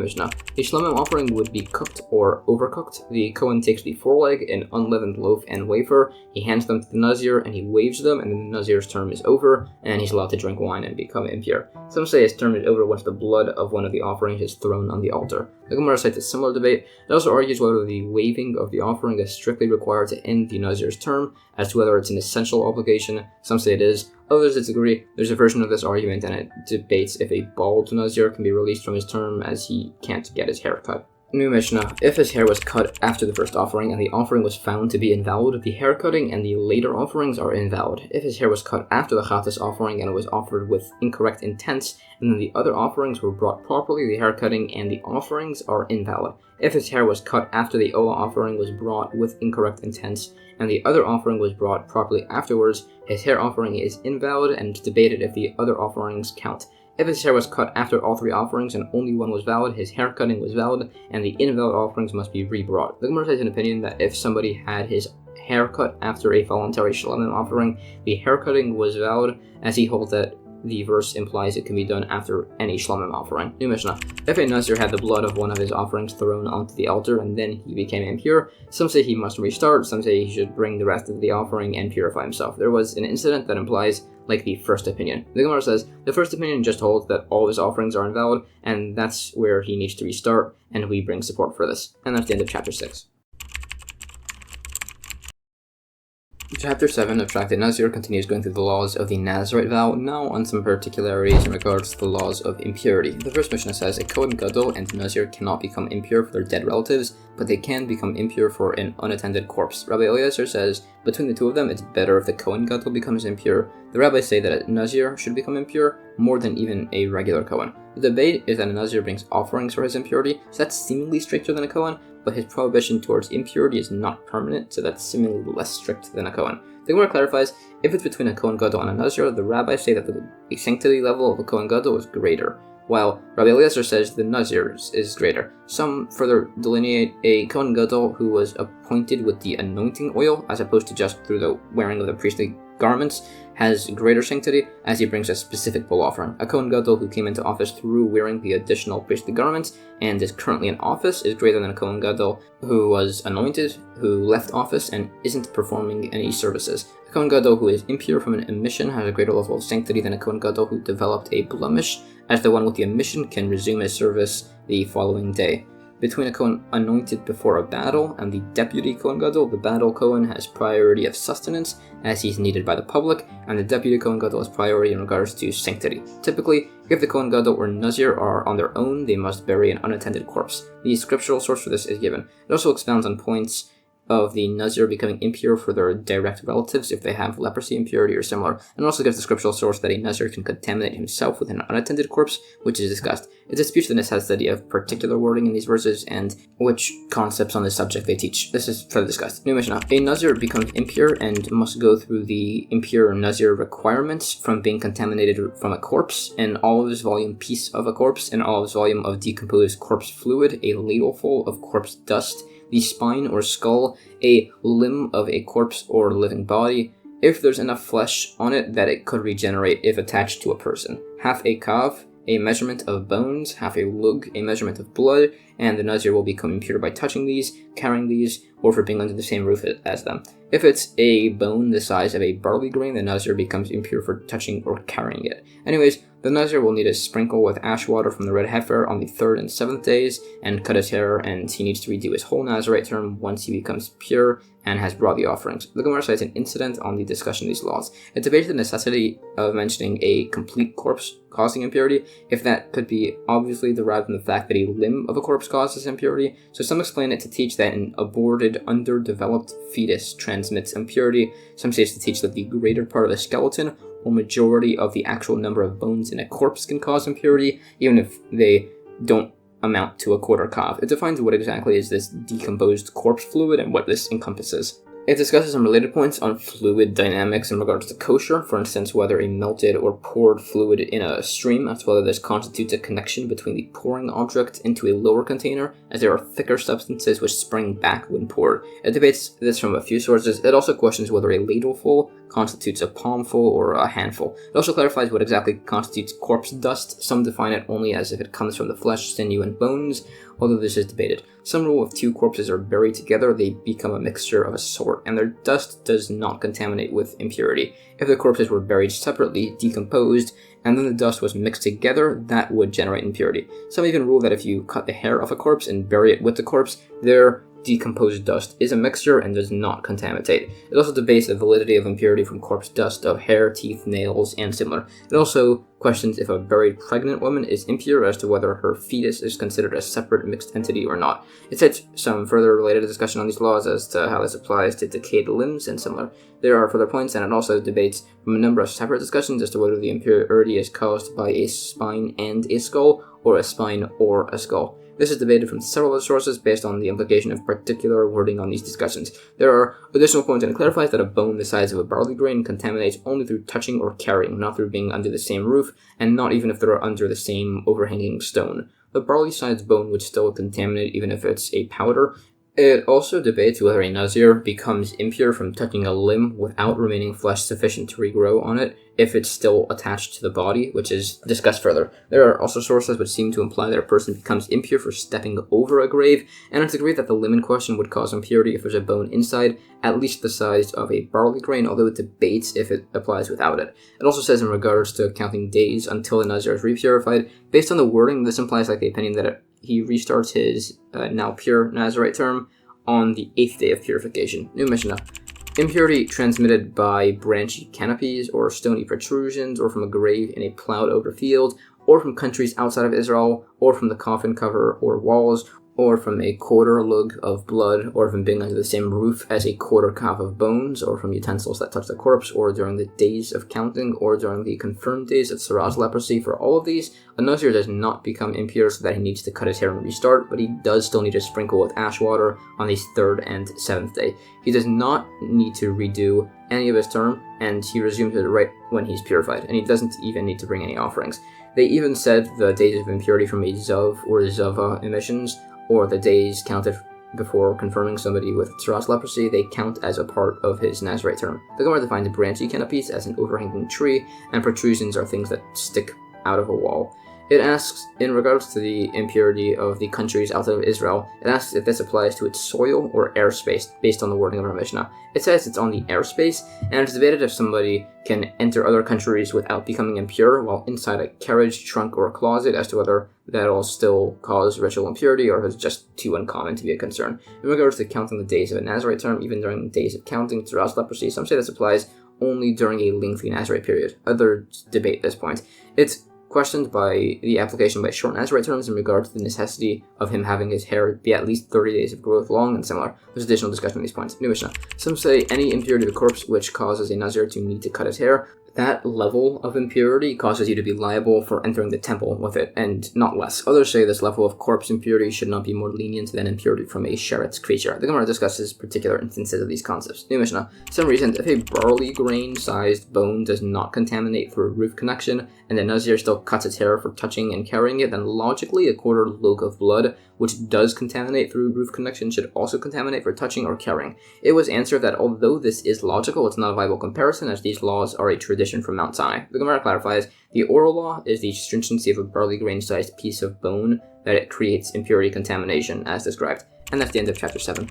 Mishnah. The shalom offering would be cooked or overcooked. The Kohen takes the foreleg, an unleavened loaf, and wafer. He hands them to the Nazir, and he waves them, and then the Nazir's term is over, and he's allowed to drink wine and become impure. Some say his term is over once the blood of one of the offerings is thrown on the altar. The Gemara cites a similar debate. It also argues whether the waving of the offering is strictly required to end the Nazir's term, as to whether it's an essential obligation. Some say it is, others disagree. There's a version of this argument, and it debates if a bald Nazir can be released from his term, as he can't get his hair cut. New Mishnah. If his hair was cut after the first offering and the offering was found to be invalid, the hair cutting and the later offerings are invalid. If his hair was cut after the chatas offering and it was offered with incorrect intents, and then the other offerings were brought properly, the hair cutting and the offerings are invalid. If his hair was cut after the olah offering was brought with incorrect intents, and the other offering was brought properly afterwards, his hair offering is invalid, and it's debated if the other offerings count. If his hair was cut after all 3 offerings and only one was valid, his hair cutting was valid, and the invalid offerings must be rebrought. The Gemara says an opinion that if somebody had his hair cut after a voluntary shalom offering, the hair cutting was valid, as he holds that the verse implies it can be done after any shlomim offering. New Mishnah. If a Nazir had the blood of one of his offerings thrown onto the altar and then he became impure, some say he must restart, some say he should bring the rest of the offering and purify himself. There was an incident that implies like the first opinion. The Gemara says the first opinion just holds that all of his offerings are invalid, and that's where he needs to restart, and we bring support for this. And that's the end of chapter 6. Chapter 7 of Tractate Nazir continues going through the laws of the Nazarite Vow, now on some particularities in regards to the laws of impurity. The first Mishnah says a Kohen Gadol and Nazir cannot become impure for their dead relatives, but they can become impure for an unattended corpse. Rabbi Eliezer says between the two of them it's better if the Kohen Gadol becomes impure. The rabbis say that a Nazir should become impure more than even a regular Kohen. The debate is that a Nazir brings offerings for his impurity, so that's seemingly stricter than a Kohen, but his prohibition towards impurity is not permanent, so that's seemingly less strict than a Kohen. The Gemara clarifies, if it's between a Kohen Gadol and a Nazir, the rabbis say that the sanctity level of a Kohen Gadol is greater, while Rabbi Eliezer says the Nazir is greater. Some further delineate a Kohen Gadol who was appointed with the anointing oil, as opposed to just through the wearing of the priestly garments, has greater sanctity as he brings a specific bull offering. A Kohen Gadol who came into office through wearing the additional priestly garments and is currently in office is greater than a Kohen Gadol who was anointed, who left office and isn't performing any services. A Kohen Gadol who is impure from an emission has a greater level of sanctity than a Kohen Gadol who developed a blemish, as the one with the emission can resume his service the following day. Between a Kohen anointed before a battle and the deputy Kohen Gadol, the battle Kohen has priority of sustenance as he's needed by the public, and the deputy Kohen Gadol has priority in regards to sanctity. Typically, if the Kohen Gadol or Nazir are on their own, they must bury an unattended corpse. The scriptural source for this is given. It also expounds on points of the Nazir becoming impure for their direct relatives if they have leprosy, impurity, or similar, and also gives the scriptural source that a Nazir can contaminate himself with an unattended corpse, which is discussed. It disputes the necessity of particular wording in these verses and which concepts on this subject they teach. This is further discussed. New Mishnah. A Nazir becomes impure and must go through the impure Nazir requirements from being contaminated from a corpse, an olive's volume piece of a corpse, an olive's volume of decomposed corpse fluid, a ladleful of corpse dust, the spine or skull, a limb of a corpse or living body, if there's enough flesh on it that it could regenerate if attached to a person, half a kav, a measurement of bones, half a lug, a measurement of blood, and the Nazir will become impure by touching these, carrying these, or for being under the same roof as them. If it's a bone the size of a barley grain, the Nazir becomes impure for touching or carrying it. Anyways, the Nazir will need to sprinkle with ash water from the red heifer on the 3rd and 7th days, and cut his hair, and he needs to redo his whole Nazirite term once he becomes pure and has brought the offerings. The Gemara cites an incident on the discussion of these laws. It debates the necessity of mentioning a complete corpse causing impurity, if that could be obviously derived from the fact that a limb of a corpse causes impurity. So some explain it to teach that an aborted, underdeveloped fetus transmits impurity. Some say it's to teach that the greater part of the skeleton or majority of the actual number of bones in a corpse can cause impurity, even if they don't amount to a quarter kav. It defines what exactly is this decomposed corpse fluid and what this encompasses. It discusses some related points on fluid dynamics in regards to kosher, for instance, whether a melted or poured fluid in a stream, as whether this constitutes a connection between the pouring object into a lower container, as there are thicker substances which spring back when poured. It debates this from a few sources. It also questions whether a ladleful constitutes a palmful or a handful. It also clarifies what exactly constitutes corpse dust. Some define it only as if it comes from the flesh, sinew, and bones, although this is debated. Some rule if 2 corpses are buried together, they become a mixture of a sort, and their dust does not contaminate with impurity. If the corpses were buried separately, decomposed, and then the dust was mixed together, that would generate impurity. Some even rule that if you cut the hair off a corpse and bury it with the corpse, their decomposed dust is a mixture and does not contaminate. It also debates the validity of impurity from corpse dust of hair, teeth, nails, and similar. It also questions if a buried pregnant woman is impure as to whether her fetus is considered a separate mixed entity or not. It cites some further related discussion on these laws as to how this applies to decayed limbs and similar. There are further points, and it also debates from a number of separate discussions as to whether the impurity is caused by a spine and a skull, or a spine or a skull. This is debated from several other sources based on the implication of particular wording on these discussions. There are additional points, and it clarifies that a bone the size of a barley grain contaminates only through touching or carrying, not through being under the same roof, and not even if they are under the same overhanging stone. The barley-sized bone would still contaminate even if it's a powder. It also debates whether a Nazir becomes impure from touching a limb without remaining flesh sufficient to regrow on it if it's still attached to the body, which is discussed further. There are also sources which seem to imply that a person becomes impure for stepping over a grave, and it's agreed that the limb in question would cause impurity if there's a bone inside, at least the size of a barley grain, although it debates if it applies without it. It also says in regards to counting days until the Nazir is repurified, based on the wording, this implies like the opinion that he restarts his now pure Nazarite term on the 8th day of purification. New Mishnah. Impurity transmitted by branchy canopies or stony protrusions, or from a grave in a plowed over field, or from countries outside of Israel, or from the coffin cover or walls, or from a quarter lug of blood, or from being under the same roof as a quarter calf of bones, or from utensils that touch the corpse, or during the days of counting, or during the confirmed days of Sarah's leprosy. For all of these, a Nazir does not become impure so that he needs to cut his hair and restart, but he does still need to sprinkle with ash water on the 3rd and 7th day. He does not need to redo any of his term, and he resumes it right when he's purified, and he doesn't even need to bring any offerings. They even said the days of impurity from a Zav or Zava emissions, or the days counted before confirming somebody with Sarah's leprosy, they count as a part of his Nazarite term. The Gemara defines branchy canopies as an overhanging tree, and protrusions are things that stick out of a wall. It asks, in regards to the impurity of the countries outside of Israel, it asks if this applies to its soil or airspace, based on the wording of our Mishnah. It says it's on the airspace, and it's debated if somebody can enter other countries without becoming impure while inside a carriage, trunk, or a closet, as to whether that'll still cause ritual impurity or if it's just too uncommon to be a concern. In regards to counting the days of a Nazarite term, even during the days of counting throughout leprosy, some say this applies only during a lengthy Nazarite period. Others debate this point. It's questioned by the application by short Nazarite terms in regard to the necessity of him having his hair be at least 30 days of growth long and similar. There's additional discussion on these points. New Mishnah. Some say any impurity of a corpse which causes a Nazir to need to cut his hair, that level of impurity causes you to be liable for entering the temple with it, and not less. Others say this level of corpse impurity should not be more lenient than impurity from a sheretz creature. The Gemara discusses particular instances of these concepts. New Mishnah. Some reason, if a barley grain-sized bone does not contaminate through a roof connection, and the Nazir still cuts its hair for touching and carrying it, then logically a quarter lug of blood, which does contaminate through roof connection, should also contaminate for touching or carrying. It was answered that although this is logical, it's not a viable comparison, as these laws are a tradition from Mount Sinai. The Gemara clarifies, the oral law is the stringency of a barley grain-sized piece of bone that it creates impurity contamination, as described. And that's the end of chapter 7.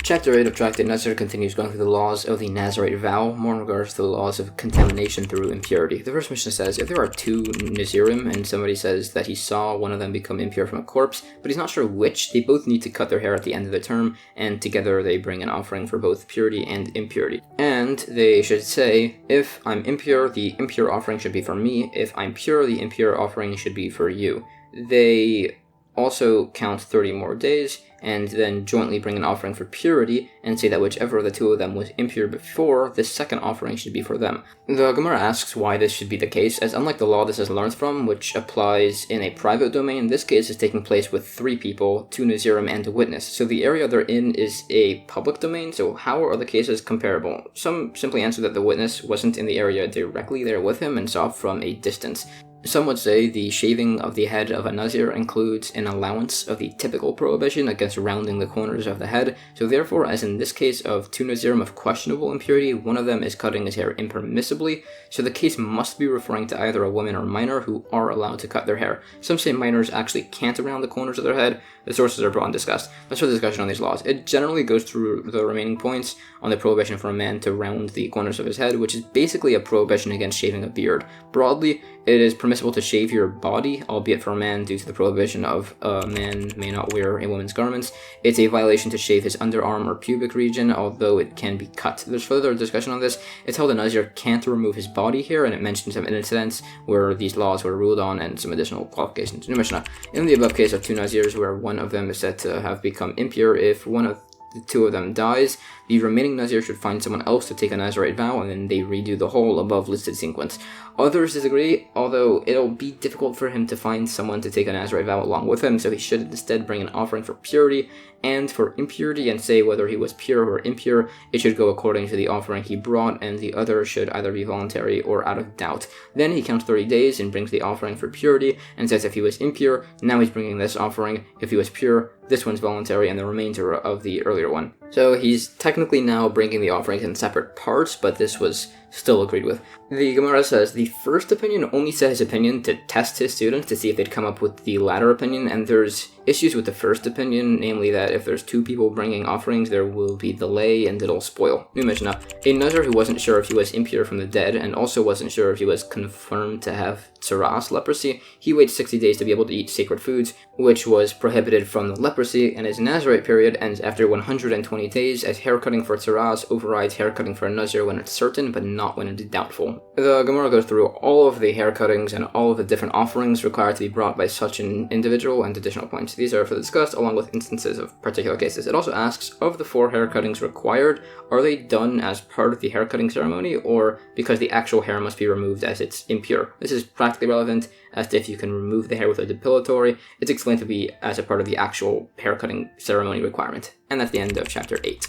Chapter 8 of Tractate Nazir continues going through the laws of the Nazarite Vow, more in regards to the laws of contamination through impurity. The first Mishnah says, if there are two Nazirim, and somebody says that he saw one of them become impure from a corpse, but he's not sure which, they both need to cut their hair at the end of the term, and together they bring an offering for both purity and impurity. And they should say, if I'm impure, the impure offering should be for me. If I'm pure, the impure offering should be for you. They also count 30 more days, and then jointly bring an offering for purity, and say that whichever of the two of them was impure before, the second offering should be for them. The Gemara asks why this should be the case, as unlike the law this is learned from, which applies in a private domain, this case is taking place with 3 people, 2 Nazirim, and a witness. So the area they're in is a public domain, so how are the cases comparable? Some simply answer that the witness wasn't in the area directly there with him and saw from a distance. Some would say the shaving of the head of a Nazir includes an allowance of the typical prohibition against rounding the corners of the head, so therefore, as in this case of 2 Nazirim of questionable impurity, one of them is cutting his hair impermissibly, so the case must be referring to either a woman or minor who are allowed to cut their hair. Some say minors actually can't round the corners of their head. The sources are brought and discussed. That's for the discussion on these laws. It generally goes through the remaining points on the prohibition for a man to round the corners of his head, which is basically a prohibition against shaving a beard. Broadly, it is permissible to shave your body, albeit for a man due to the prohibition of a man may not wear a woman's garments. It's a violation to shave his underarm or pubic region, although it can be cut. There's further discussion on this. It's held a Nazir can't remove his body hair, and it mentions some incidents where these laws were ruled on and some additional qualifications. New Mishnah. In the above case of 2 Nazirs where one of them is said to have become impure, if one of the two of them dies, the remaining Nazir should find someone else to take a Nazarite vow, and then they redo the whole above listed sequence. Others disagree, although it'll be difficult for him to find someone to take a Nazarite vow along with him, so he should instead bring an offering for purity and for impurity and say whether he was pure or impure. It should go according to the offering he brought, and the other should either be voluntary or out of doubt. Then he counts 30 days and brings the offering for purity and says if he was impure, now he's bringing this offering. If he was pure, this one's voluntary and the remainder of the earlier one. So he's technically now bringing the offerings in separate parts, but this was still agreed with. The Gemara says the first opinion only said his opinion to test his students to see if they'd come up with the latter opinion, and there's issues with the first opinion, namely that if there's two people bringing offerings, there will be delay and it'll spoil. New Mishnah. A Nazir who wasn't sure if he was impure from the dead and also wasn't sure if he was confirmed to have tsaras, leprosy, he waits 60 days to be able to eat sacred foods, which was prohibited from the leprosy, and his Nazarite period ends after 120 days, as haircutting for tsaras overrides haircutting for a Nazir when it's certain, but not when it's doubtful. The Gemara goes through all of the haircuttings and all of the different offerings required to be brought by such an individual and additional points. These are further discussed along with instances of particular cases. It also asks, of the 4 haircuttings required, are they done as part of the haircutting ceremony or because the actual hair must be removed as it's impure? This is practically relevant as to if you can remove the hair with a depilatory. It's explained to be as a part of the actual haircutting ceremony requirement. And that's the end of chapter 8.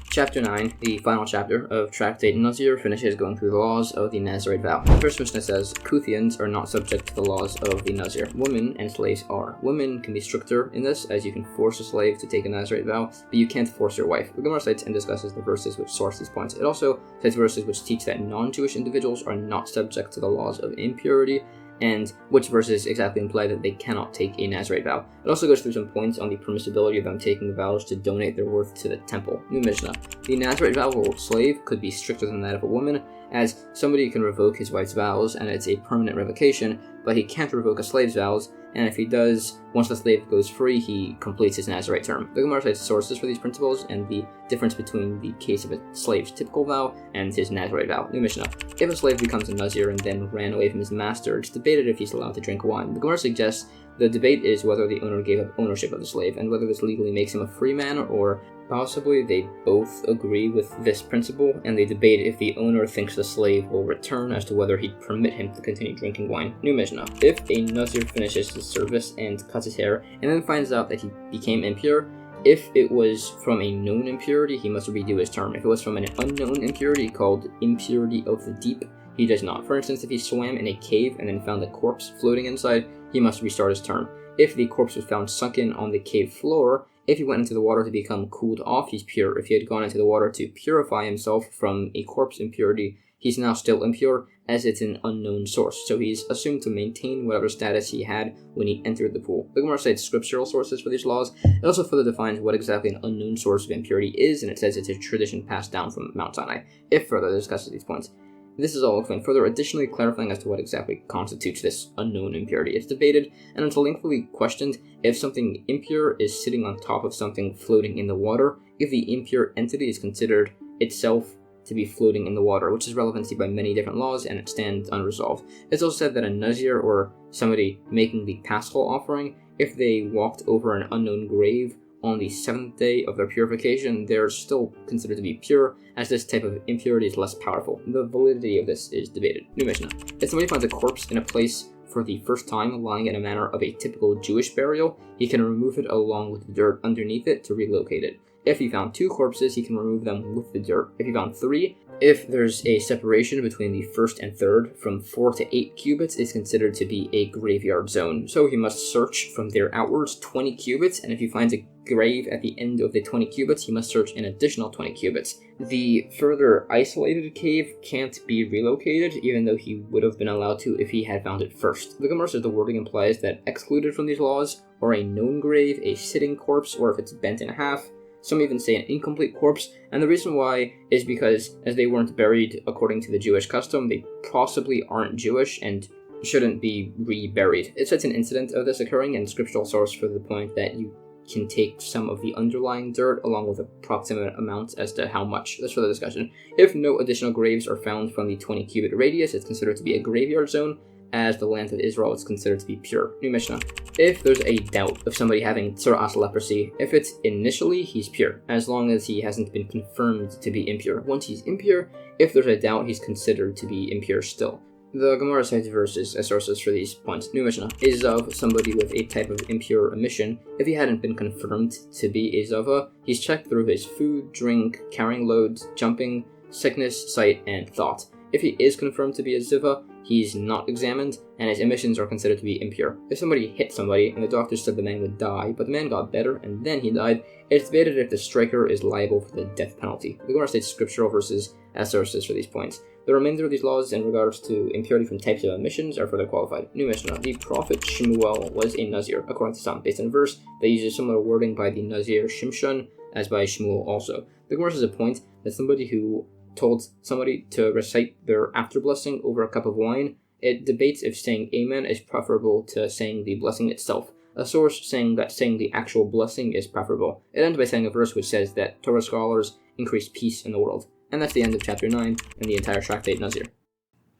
Chapter 9, the final chapter of Tractate Nazir, finishes going through the laws of the Nazarite vow. The first Mishnah says, Kuthians are not subject to the laws of the Nazir. Women and slaves are. Women can be stricter in this, as you can force a slave to take a Nazarite vow, but you can't force your wife. The Gemara cites and discusses the verses which source these points. It also cites verses which teach that non-Jewish individuals are not subject to the laws of impurity, and which verses exactly imply that they cannot take a Nazarite vow. It also goes through some points on the permissibility of them taking vows to donate their worth to the temple. New Mishnah. The Nazarite vow of a slave could be stricter than that of a woman, as somebody can revoke his wife's vows, and it's a permanent revocation, but he can't revoke a slave's vows, and if he does, once the slave goes free, he completes his Nazarite term. The Gemara cites sources for these principles and the difference between the case of a slave's typical vow and his Nazarite vow. New Mishnah. If a slave becomes a Nazir and then ran away from his master, it's debated if he's allowed to drink wine. The Gemara suggests the debate is whether the owner gave up ownership of the slave, and whether this legally makes him a free man, or possibly they both agree with this principle, and they debate if the owner thinks the slave will return as to whether he'd permit him to continue drinking wine. New Mishnah. If a Nazir finishes his service and cuts his hair, and then finds out that he became impure, if it was from a known impurity, he must redo his term. If it was from an unknown impurity called impurity of the deep, he does not. For instance, if he swam in a cave and then found a corpse floating inside, he must restart his term. If the corpse was found sunken on the cave floor, if he went into the water to become cooled off, he's pure. If he had gone into the water to purify himself from a corpse impurity, he's now still impure, as it's an unknown source. So he's assumed to maintain whatever status he had when he entered the pool. The Gemara cites scriptural sources for these laws. It also further defines what exactly an unknown source of impurity is, and it says it's a tradition passed down from Mount Sinai. It further discusses these points. This is all explained further, additionally clarifying as to what exactly constitutes this unknown impurity. It's debated and until lengthily questioned if something impure is sitting on top of something floating in the water, if the impure entity is considered itself to be floating in the water, which is relevancy by many different laws, and it stands unresolved. It's also said that a Nazir, or somebody making the paschal offering, if they walked over an unknown grave on the 7th day of their purification, they're still considered to be pure, as this type of impurity is less powerful. The validity of this is debated. New Mishnah. If somebody finds a corpse in a place for the first time lying in a manner of a typical Jewish burial, he can remove it along with the dirt underneath it to relocate it. If he found 2 corpses, he can remove them with the dirt. If he found 3, if there's a separation between the first and third from 4 to 8 cubits, is considered to be a graveyard zone. So he must search from there outwards 20 cubits, and if he finds a grave at the end of the 20 cubits, he must search an additional 20 cubits. The further isolated cave can't be relocated, even though he would have been allowed to if he had found it first. The Gemara says the wording implies that excluded from these laws are a known grave, a sitting corpse, or if it's bent in half. Some even say an incomplete corpse, and the reason why is because as they weren't buried according to the Jewish custom, they possibly aren't Jewish and shouldn't be reburied. It cites an incident of this occurring and scriptural source for the point that you can take some of the underlying dirt along with approximate amounts as to how much. That's for the discussion. If no additional graves are found from the 20 cubit radius, it's considered to be a graveyard zone, as the land of Israel is considered to be pure. New Mishnah. If there's a doubt of somebody having tzara'as leprosy, if it's initially, he's pure, as long as he hasn't been confirmed to be impure. Once he's impure, if there's a doubt, he's considered to be impure still. The Gemara cites verses as sources for these points. New Mishnah. Ezav, somebody with a type of impure emission, if he hadn't been confirmed to be Ezava, he's checked through his food, drink, carrying loads, jumping, sickness, sight, and thought. If he is confirmed to be a Ziva, he's not examined, and his emissions are considered to be impure. If somebody hit somebody, and the doctor said the man would die, but the man got better, and then he died, it's debated if the striker is liable for the death penalty. The Gemara states scriptural verses as sources for these points. The remainder of these laws in regards to impurity from types of emissions are further qualified. New Mishnah. The prophet Shmuel was a Nazir, according to some, based on a verse that uses similar wording by the Nazir Shimshon as by Shmuel also. The Gemara says a point that somebody who told somebody to recite their after blessing over a cup of wine, it debates if saying Amen is preferable to saying the blessing itself. A source saying that saying the actual blessing is preferable. It ends by saying a verse which says that Torah scholars increase peace in the world. And that's the end of chapter 9 and the entire Tractate Nazir.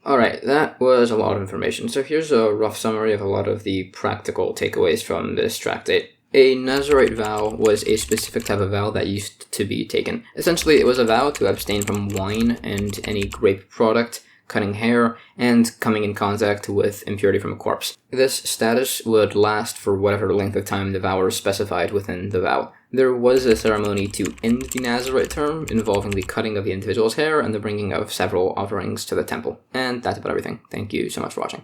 Alright, that was a lot of information. So here's a rough summary of a lot of the practical takeaways from this tractate. A Nazarite vow was a specific type of vow that used to be taken. Essentially, it was a vow to abstain from wine and any grape product, cutting hair, and coming in contact with impurity from a corpse. This status would last for whatever length of time the vower specified within the vow. There was a ceremony to end the Nazarite term involving the cutting of the individual's hair and the bringing of several offerings to the temple. And that's about everything. Thank you so much for watching.